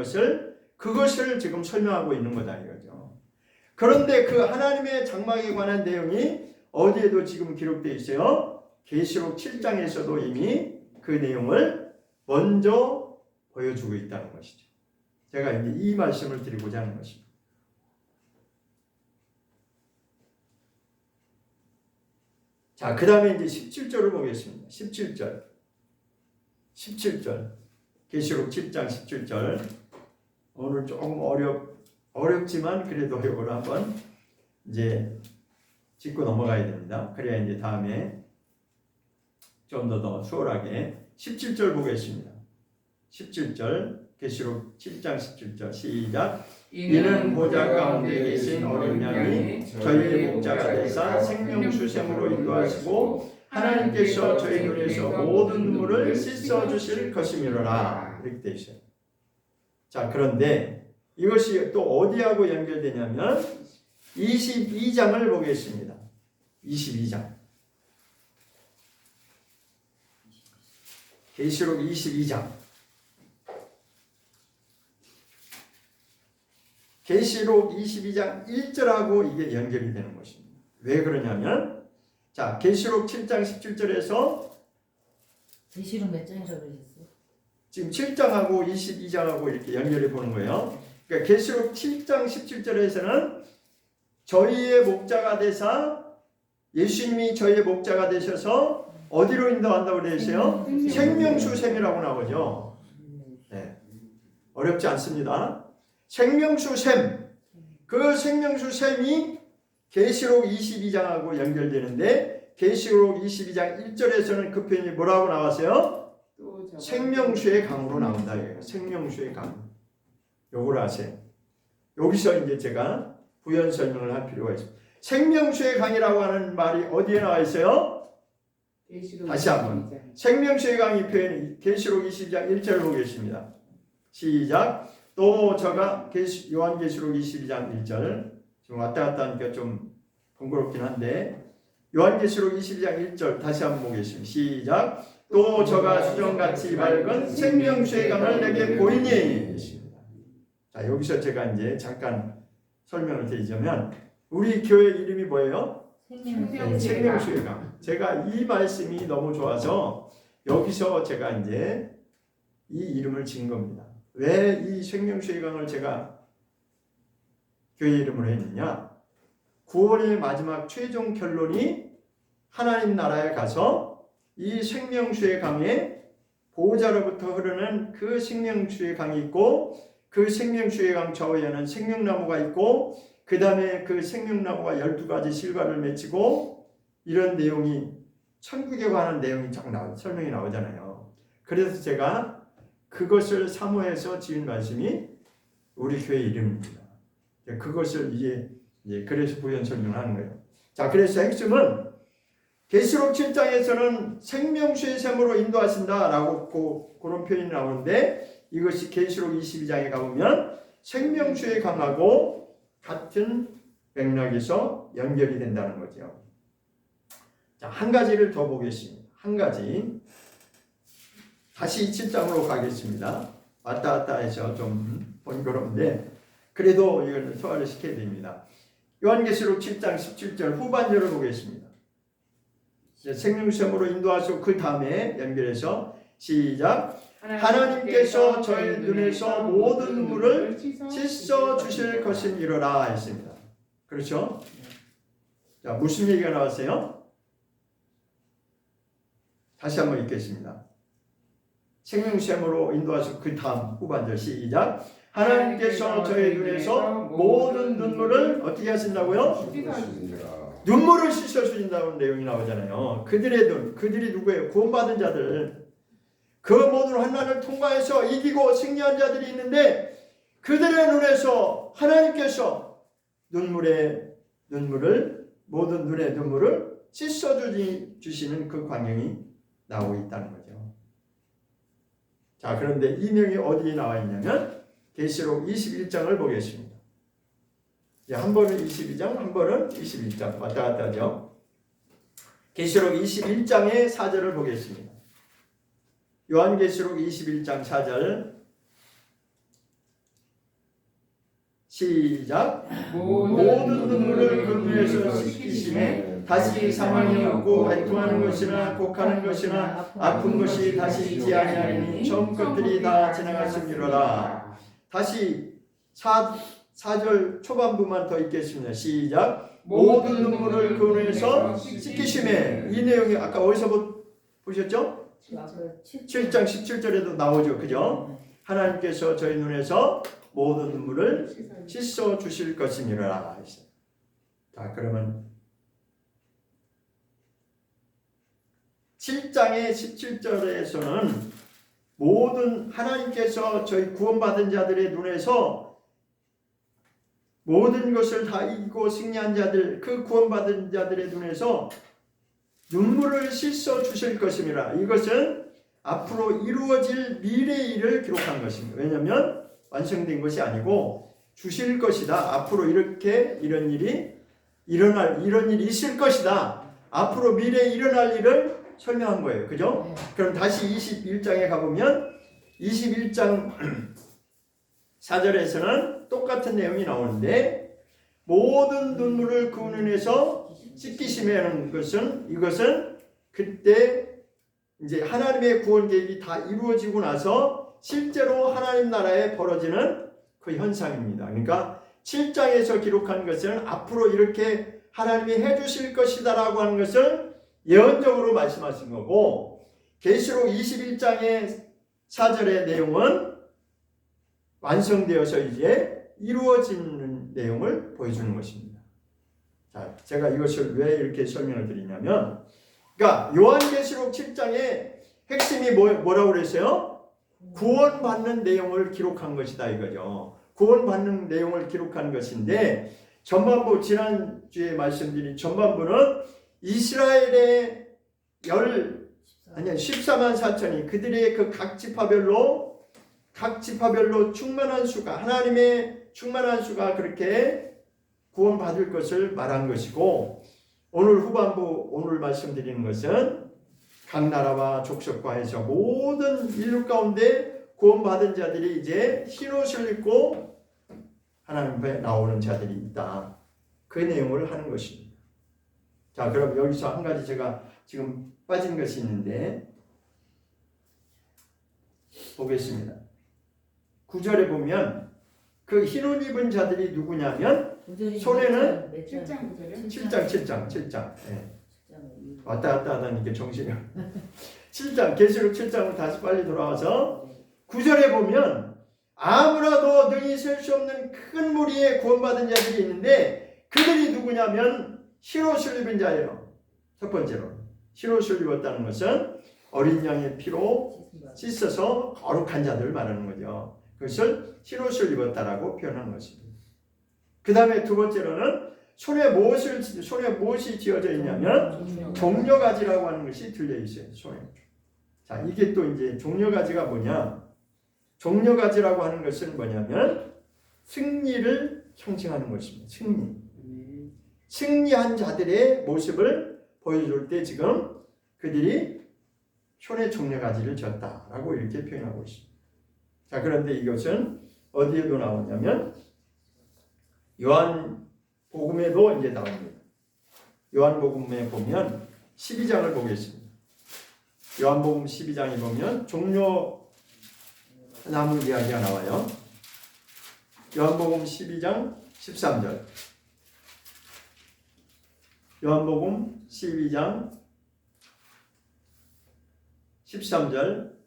그것을 지금 설명하고 있는 거다 이거죠. 그런데 그 하나님의 장막에 관한 내용이 어디에도 지금 기록되어 있어요? 계시록 7장에서도 이미 그 내용을 먼저 보여주고 있다는 것이죠. 제가 이제 이 말씀을 드리고자 하는 것입니다. 자, 그 다음에 이제 17절을 보겠습니다. 17절. 계시록 7장 17절. 오늘 조금 어렵지만 그래도 이걸 한번 이제 짚고 넘어가야 됩니다. 그래야 이제 다음에 좀 더 수월하게 17절 보겠습니다. 17절 계시록 7장 17절 시작. 이는 보좌 가운데 계신 어린 양이 저희의 목자가 되사 생명수샘으로 인도하시고 하나님께서 저희 눈에서 모든 눈물을 씻어주실 것이미로라. 이렇게 되어 있어요. 자, 그런데 이것이 또 어디하고 연결되냐면 22장을 보겠습니다. 22장. 계시록 22장. 계시록 22장 1절하고 이게 연결이 되는 것입니다. 왜 그러냐면 자, 계시록 7장 17절에서 계시록 몇 장이라고 그러셨어요? 지금 7장하고 22장하고 이렇게 연결해 보는 거예요. 그러니까 계시록 7장 17절에서는 저희의 목자가 되사 예수님이 저희의 목자가 되셔서 어디로 인도한다고 되어 있어요? 생명수샘이라고 나오죠. 네. 어렵지 않습니다. 생명수샘. 그 생명수샘이 계시록 22장하고 연결되는데 계시록 22장 1절에서는 그 표현이 뭐라고 나왔어요? 생명수의 강으로 나온다. 생명수의 강. 요걸 아세요. 여기서 이제 제가 부연 설명을 할 필요가 있습니다. 생명수의 강이라고 하는 말이 어디에 나와 있어요? 다시 한번. 생명수의 강의 표현이 계시록 22장 1절을 보겠습니다. 시작. 또 저가 요한계시록 22장 1절. 지금 왔다 갔다 하니까 좀 번거롭긴 한데 요한계시록 22장 1절 다시 한번 보겠습니다. 시작. 또 저가 수정같이 밝은 생명수의 강을 내게 보이니. 자, 여기서 제가 이제 잠깐 설명을 드리자면 우리 교회 이름이 뭐예요? 생명수의 강. 제가 이 말씀이 너무 좋아서 여기서 제가 이제 이 이름을 지은 겁니다. 왜 이 생명수의 강을 제가 교회 이름으로 했느냐? 구원의 마지막 최종 결론이 하나님 나라에 가서 이 생명수의 강에 보호자로부터 흐르는 그 생명수의 강이 있고 그 생명수의 강 좌우에는 생명나무가 있고 그 다음에 그 생명나무가 12가지 실과를 맺히고 이런 내용이 천국에 관한 내용이 쫙 설명이 나오잖아요. 그래서 제가 그것을 사모해서 지은 말씀이 우리 교회 이름입니다. 그것을 이제 그래서 부연 설명하는 거예요. 자, 그래서 핵심은 계시록 7장에서는 생명수의 샘으로 인도하신다라고 그런 표현이 나오는데 이것이 계시록 22장에 가보면 생명수의 강하고 같은 맥락에서 연결이 된다는 거죠. 자, 한 가지를 더 보겠습니다. 한 가지. 다시 7장으로 가겠습니다. 왔다 갔다 해서 좀 번거로운데 그래도 이걸 소화를 시켜야 됩니다. 요한계시록 7장 17절 후반절을 보겠습니다. 생명수샘으로 인도하시고 그 다음에 연결해서 시작. 하나님께서 저희 눈에서 모든 눈물을 씻어 주실 것이니라 했습니다. 그렇죠? 자, 무슨 얘기가 나왔어요? 다시 한번 읽겠습니다. 생명수샘으로 인도하시고 그 다음 후반절 시작. 하나님께서 저희 눈에서 모든 눈물을 어떻게 하신다고요? 씻으시니라. 눈물을 씻어주신다는 내용이 나오잖아요. 그들의 눈, 그들이 누구예요? 구원받은 자들. 그 모든 환난을 통과해서 이기고 승리한 자들이 있는데 그들의 눈에서 하나님께서 눈물을 모든 눈의 눈물을 씻어주시는 그 광경이 나오고 있다는 거죠. 자, 그런데 이 내용이 어디에 나와 있냐면 계시록 21장을 보겠습니다. 한 번은 22장, 한 번은 21장 왔다 갔다 하죠. 계시록 21장의 4절을 보겠습니다. 요한계시록 21장 4절 시작. 모든 눈물을 그 눈에서 씻기심에 다시 사망이 없고 애통하는 것이나 곡하는 것이나 아픈 것이 다시 있지 아니하리니 처음 것들이 다 지나갔음이로라. 다시 4절 초반부만 더 읽겠습니다. 시작. 모든 눈물을 그 눈에서 씻기심에. 이 내용이 아까 어디서 보셨죠? 7장 17절에도 나오죠. 그죠? 하나님께서 저희 눈에서 모든 눈물을 씻어 주실 것이니라. 자, 그러면 7장의 17절에서는 모든 하나님께서 저희 구원받은 자들의 눈에서 모든 것을 다 이기고 승리한 자들, 그 구원받은 자들의 눈에서 눈물을 씻어 주실 것입니다. 이것은 앞으로 이루어질 미래의 일을 기록한 것입니다. 왜냐하면 완성된 것이 아니고 주실 것이다. 앞으로 이런 일이 일어날, 이런 일이 있을 것이다. 앞으로 미래에 일어날 일을 설명한 거예요. 그죠? 그럼 다시 21장에 가보면 21장 4절에서는 똑같은 내용이 나오는데 모든 눈물을 그 눈에서 씻기심에 하는 이것은 그때 이제 하나님의 구원 계획이 다 이루어지고 나서 실제로 하나님 나라에 벌어지는 그 현상입니다. 그러니까 7장에서 기록한 것은 앞으로 이렇게 하나님이 해주실 것이다라고 하는 것을 예언적으로 말씀하신 거고 계시록 21장의 4절의 내용은 완성되어서 이제 이루어지는 내용을 보여주는 것입니다. 자, 제가 이것을 왜 이렇게 설명을 드리냐면, 그러니까 요한계시록 7장의 핵심이 뭐라고 그랬어요? 구원받는 내용을 기록한 것이다 이거죠. 구원받는 내용을 기록한 것인데 전반부 지난주에 말씀드린 전반부는 이스라엘의 14만 4천이 그들의 그 각 지파별로 충만한 수가 하나님의 충만한 수가 그렇게 구원받을 것을 말한 것이고 오늘 후반부 오늘 말씀드리는 것은 각 나라와 족속과 해서 모든 인류 가운데 구원받은 자들이 이제 흰옷을 입고 하나님 앞에 나오는 자들이 있다. 그 내용을 하는 것입니다. 자, 그럼 여기서 한 가지 제가 지금 빠진 것이 있는데 보겠습니다. 9절에 보면 그 흰옷 입은 자들이 누구냐면 손에는 7장. 네. 왔다 갔다 하다니까 정신이 7장 계시록 7장으로 다시 빨리 돌아와서 9절에 보면 아무라도 능히 셀 수 없는 큰 무리의 구원받은 자들이 있는데 그들이 누구냐면 흰옷을 입은 자예요. 첫 번째로 흰옷을 입었다는 것은 어린 양의 피로 씻어서 거룩한 자들을 말하는 거죠. 그것을 흰옷을 입었다라고 표현한 것입니다. 그 다음에 두 번째로는 손에 무엇이 지어져 있냐면 종려가지라고 하는 것이 들려 있어요. 손에. 자, 이게 또 이제 종려가지가 뭐냐? 종려가지라고 하는 것은 뭐냐면 승리를 상징하는 것입니다. 승리한 자들의 모습을 보여줄 때 지금 그들이 손에 종려가지를 졌다라고 이렇게 표현하고 있습니다. 자, 그런데 이것은 어디에도 나오냐면 요한복음에도 이제 나옵니다. 요한복음에 보면 12장을 보겠습니다. 요한복음 12장에 보면 종려나무 이야기가 나와요. 요한복음 12장 13절. 요한복음 12장 13절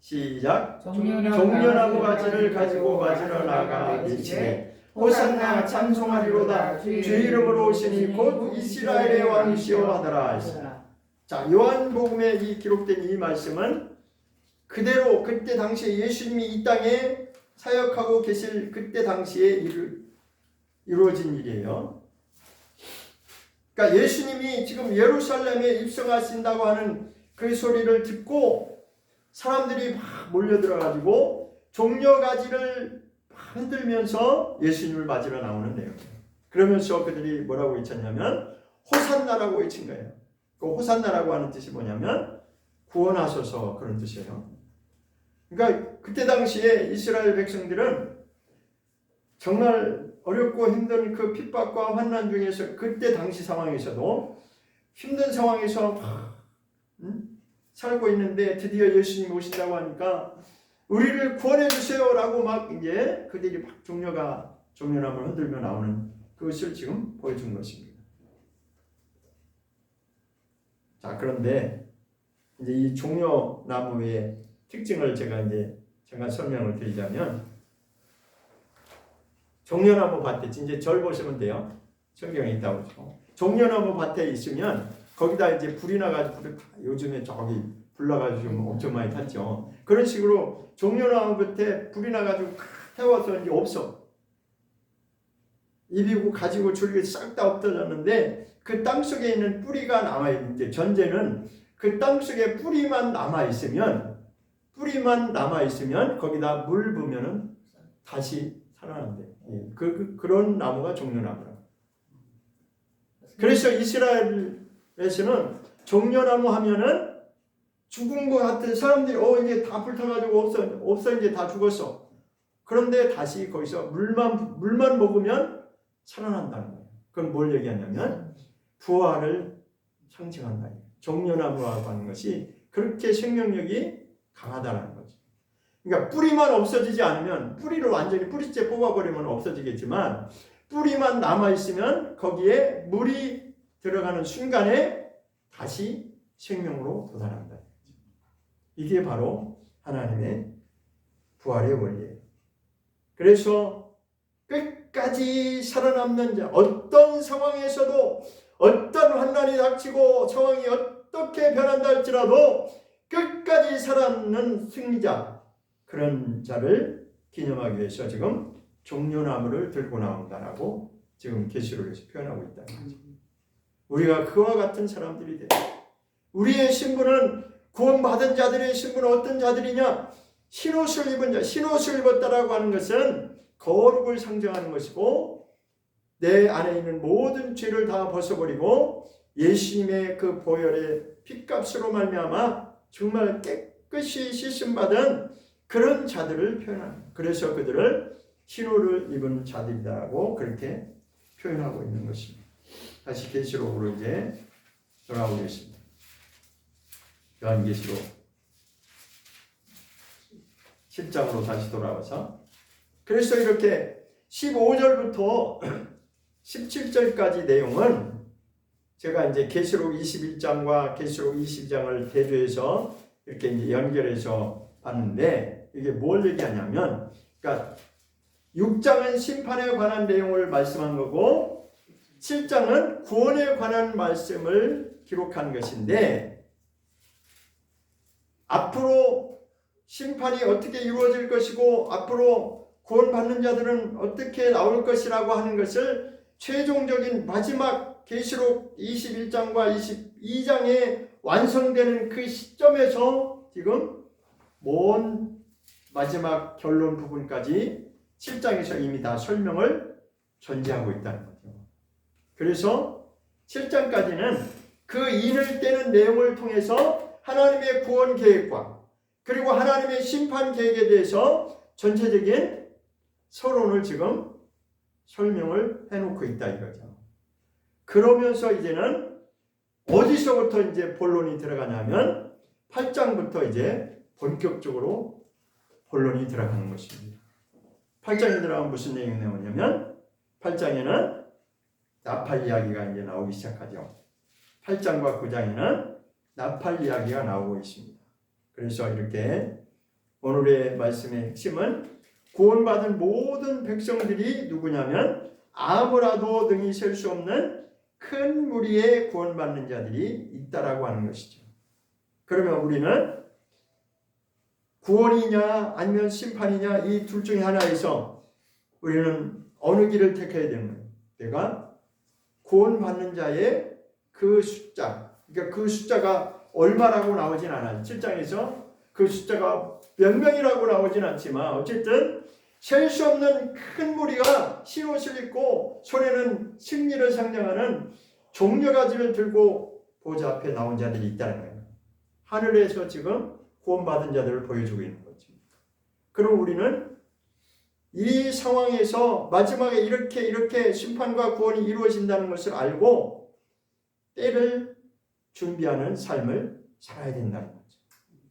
시작. 종려나무 종려나무 가지를 가지고 맞으러 나가 외치되 호산나 찬송하리로다 주 이름으로 오시니 곧 이스라엘의 왕이시여 하더라. 자, 요한복음에 이 기록된 이 말씀은 그대로 그때 당시에 예수님이 이 땅에 사역하고 계실 그때 당시에 이루어진 일이에요. 그러니까 예수님이 지금 예루살렘에 입성하신다고 하는 그 소리를 듣고 사람들이 막 몰려들어가지고 종려가지를 흔들면서 예수님을 맞으러 나오는 내용이에요. 그러면서 그들이 뭐라고 외쳤냐면 호산나라고 외친 거예요. 그 호산나라고 하는 뜻이 뭐냐면 구원하소서, 그런 뜻이에요. 그러니까 그때 당시에 이스라엘 백성들은 정말 어렵고 힘든 그 핍박과 환난 중에서 그때 당시 상황에서도 힘든 상황에서 살고 있는데 드디어 예수님이 오신다고 하니까 우리를 구원해 주세요라고 막 이제 그들이 막 종려나무를 흔들며 나오는 그것을 지금 보여준 것입니다. 자, 그런데 이제 이 종려나무의 특징을 제가 이제 잠깐 설명을 드리자면, 종려나무 밭에 이제 절 보시면 돼요. 성경에 있다고 그러죠. 종려나무 밭에 있으면 거기다 이제 불이 나가지고 요즘에 저기 불 나가지고 좀 엄청 많이 탔죠. 그런 식으로 종려나무 밭에 불이 나가지고 태워서 이제 없어. 입이고 가지고 줄기 싹 다 없어졌는데 그 땅 속에 있는 뿌리가 남아 있는데, 전제는 그 땅 속에 뿌리만 남아 있으면 거기다 물 부으면은 다시 살아난대. 그런 나무가 종려나무라. 그래서 이스라엘에서는 종려나무 하면은 죽은 것 같은 사람들이 이제 다 불타가지고 없어 이제 다 죽었어. 그런데 다시 거기서 물만 먹으면 살아난다는 거예요. 그건 뭘 얘기하냐면 부활을 상징한다. 종려나무라고 하는 것이 그렇게 생명력이 강하다는 거죠. 그러니까 뿌리만 없어지지 않으면, 뿌리를 완전히 뿌리째 뽑아버리면 없어지겠지만 뿌리만 남아있으면 거기에 물이 들어가는 순간에 다시 생명으로 도달한다. 이게 바로 하나님의 부활의 원리예요. 그래서 끝까지 살아남는 자, 어떤 상황에서도 어떤 환난이 닥치고 상황이 어떻게 변한다 할지라도 끝까지 살아남는 승리자, 그런 자를 기념하기 위해서 지금 종려나무를 들고 나온다라고 지금 계시록에서 표현하고 있다는 거죠. 우리가 그와 같은 사람들이 돼요. 우리의 신분은, 구원받은 자들의 신분은 어떤 자들이냐? 흰옷을 입은 자. 흰옷을 입었다라고 하는 것은 거룩을 상징하는 것이고, 내 안에 있는 모든 죄를 다 벗어버리고 예수님의 그 보혈의 핏값으로 말미암아 정말 깨끗이 씻음받은 그런 자들을 표현합니다. 그래서 그들을 흰옷을 입은 자들이라고 그렇게 표현하고 있는 것입니다. 다시 계시록으로 이제 돌아오겠습니다. 요한계시록 10장으로 다시 돌아와서, 그래서 이렇게 15절부터 17절까지 내용은 제가 이제 계시록 21장과 계시록 22장을 대조해서 이렇게 이제 연결해서 봤는데, 이게 뭘 얘기하냐면, 그러니까 6장은 심판에 관한 내용을 말씀한 거고 7장은 구원에 관한 말씀을 기록한 것인데, 앞으로 심판이 어떻게 이루어질 것이고 앞으로 구원받는 자들은 어떻게 나올 것이라고 하는 것을 최종적인 마지막 계시록 21장과 22장에 완성되는 그 시점에서 지금 먼 마지막 결론 부분까지 7장에서 이미 다 설명을 전제하고 있다는 거죠. 그래서 7장까지는 그 인을 떼는 내용을 통해서 하나님의 구원 계획과 그리고 하나님의 심판 계획에 대해서 전체적인 서론을 지금 설명을 해놓고 있다 이거죠. 그러면서 이제는 어디서부터 이제 본론이 들어가냐면 8장부터 이제 본격적으로 본론이 들어가는 것입니다. 8장에 들어가면 무슨 내용이 나오냐면 8장에는 나팔 이야기가 이제 나오기 시작하죠. 8장과 9장에는 나팔 이야기가 나오고 있습니다. 그래서 이렇게 오늘의 말씀의 핵심은 구원받은 모든 백성들이 누구냐면 아무라도 능히 셀 수 없는 큰 무리에 구원받는 자들이 있다라고 하는 것이죠. 그러면 우리는 구원이냐 아니면 심판이냐 이 둘 중에 하나에서 우리는 어느 길을 택해야 되는 거예요. 내가 구원받는 자의 그 숫자, 그러니까 그 숫자가 얼마라고 나오진 않아요. 7장에서 그 숫자가 몇 명이라고 나오진 않지만 어쨌든 셀 수 없는 큰 무리가 흰 옷을 입고 손에는 승리를 상징하는 종려가지를 들고 보좌 앞에 나온 자들이 있다는 거예요. 하늘에서 지금 구원받은 자들을 보여주고 있는 거죠. 그럼 우리는 이 상황에서 마지막에 이렇게 심판과 구원이 이루어진다는 것을 알고 때를 준비하는 삶을 살아야 된다는 거죠.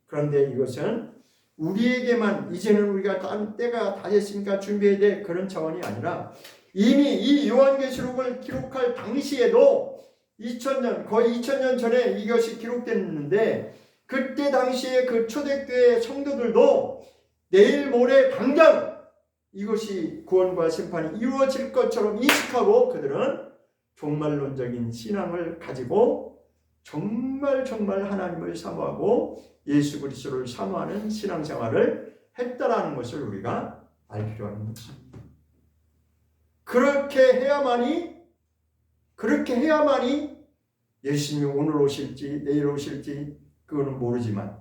그런데 이것은 우리에게만 이제는 우리가 때가 다 됐으니까 준비해야 돼 그런 차원이 아니라 이미 이 요한계시록을 기록할 당시에도 2000년 거의 2000년 전에 이것이 기록됐는데 그때 당시에 그 초대교회 성도들도 내일 모레 당장 이것이 구원과 심판이 이루어질 것처럼 인식하고 그들은 종말론적인 신앙을 가지고 정말 하나님을 사모하고 예수 그리스도를 사모하는 신앙생활을 했다라는 것을 우리가 알 필요가 있는 것입니다. 그렇게 해야만이 예수님이 오늘 오실지 내일 오실지 그거는 모르지만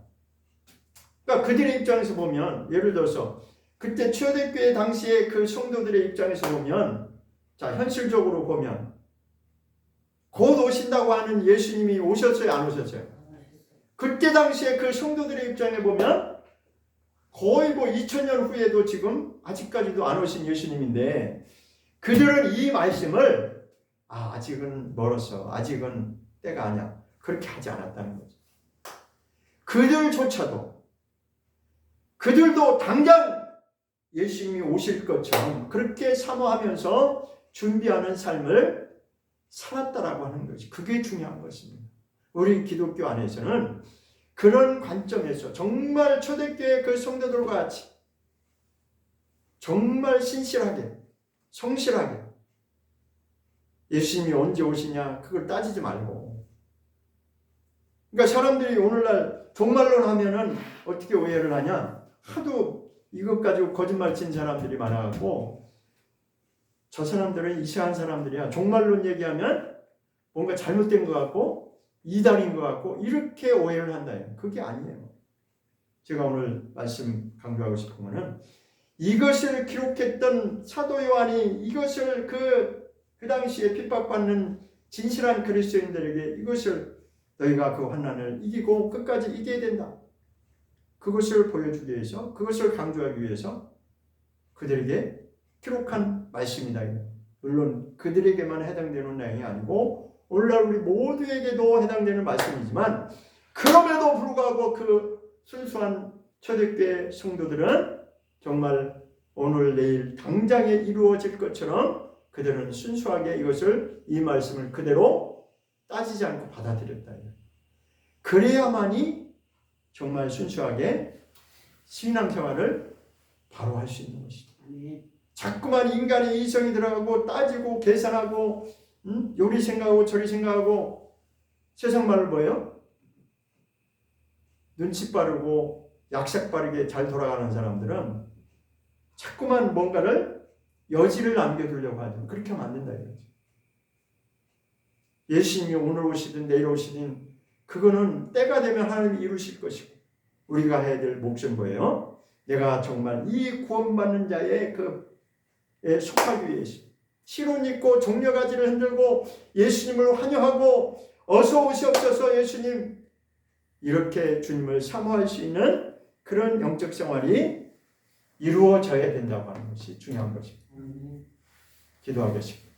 그러니까 그들의 입장에서 보면 예를 들어서 그때 초대교회 당시에 그 성도들의 입장에서 보면 자 현실적으로 보면 곧 오신다고 하는 예수님이 오셨어요 안 오셨어요? 그때 당시에 그 성도들의 입장에 보면 거의 2000년 후에도 지금 아직까지도 안 오신 예수님인데 그들은 이 말씀을 아직은 멀었어 아직은 때가 아니야 그렇게 하지 않았다는 거죠. 그들도 당장 예수님이 오실 것처럼 그렇게 사모하면서 준비하는 삶을 살았다라고 하는 것이 그게 중요한 것입니다. 우리 기독교 안에서는 그런 관점에서 정말 초대교회 그 성도들과 같이 정말 신실하게 성실하게 예수님이 언제 오시냐 그걸 따지지 말고 그러니까 사람들이 오늘날 종말론 하면은 어떻게 오해를 하냐 하도 이것 가지고 거짓말 친 사람들이 많아갖고 저 사람들은 이상한 사람들이야 종말론 얘기하면 뭔가 잘못된 것 같고 이단인 것 같고 이렇게 오해를 한다. 그게 아니에요. 제가 오늘 말씀 강조하고 싶은 것은 이것을 기록했던 사도 요한이 이것을 그 당시에 핍박받는 진실한 그리스도인들에게 이것을 너희가 그 환난을 이기고 끝까지 이겨야 된다. 그것을 보여주기 위해서 그것을 강조하기 위해서 그들에게 기록한 말씀이다. 물론 그들에게만 해당되는 내용이 아니고 오늘날 우리 모두에게도 해당되는 말씀이지만 그럼에도 불구하고 그 순수한 초대교회 성도들은 정말 오늘 내일 당장에 이루어질 것처럼 그들은 순수하게 이 말씀을 그대로 따지지 않고 받아들였다. 그래야만이 정말 순수하게 신앙생활을 바로 할 수 있는 것이다. 자꾸만 인간의 이성이 들어가고 따지고 계산하고 요리 생각하고 저리 생각하고 세상 말로 뭐예요? 눈치 빠르고 약삭 빠르게 잘 돌아가는 사람들은 자꾸만 뭔가를 여지를 남겨두려고 하죠. 그렇게 하면 안 된다 이거죠. 예수님이 오늘 오시든 내일 오시든 그거는 때가 되면 하나님이 이루실 것이고 우리가 해야 될 몫은 뭐예요? 내가 정말 이 구원받는 자의 속하기 위해서 실옷 입고 종려가지를 흔들고 예수님을 환영하고 어서 오시옵소서 예수님 이렇게 주님을 사모할 수 있는 그런 영적 생활이 이루어져야 된다고 하는 것이 중요한 것입니다. 기도하겠습니다.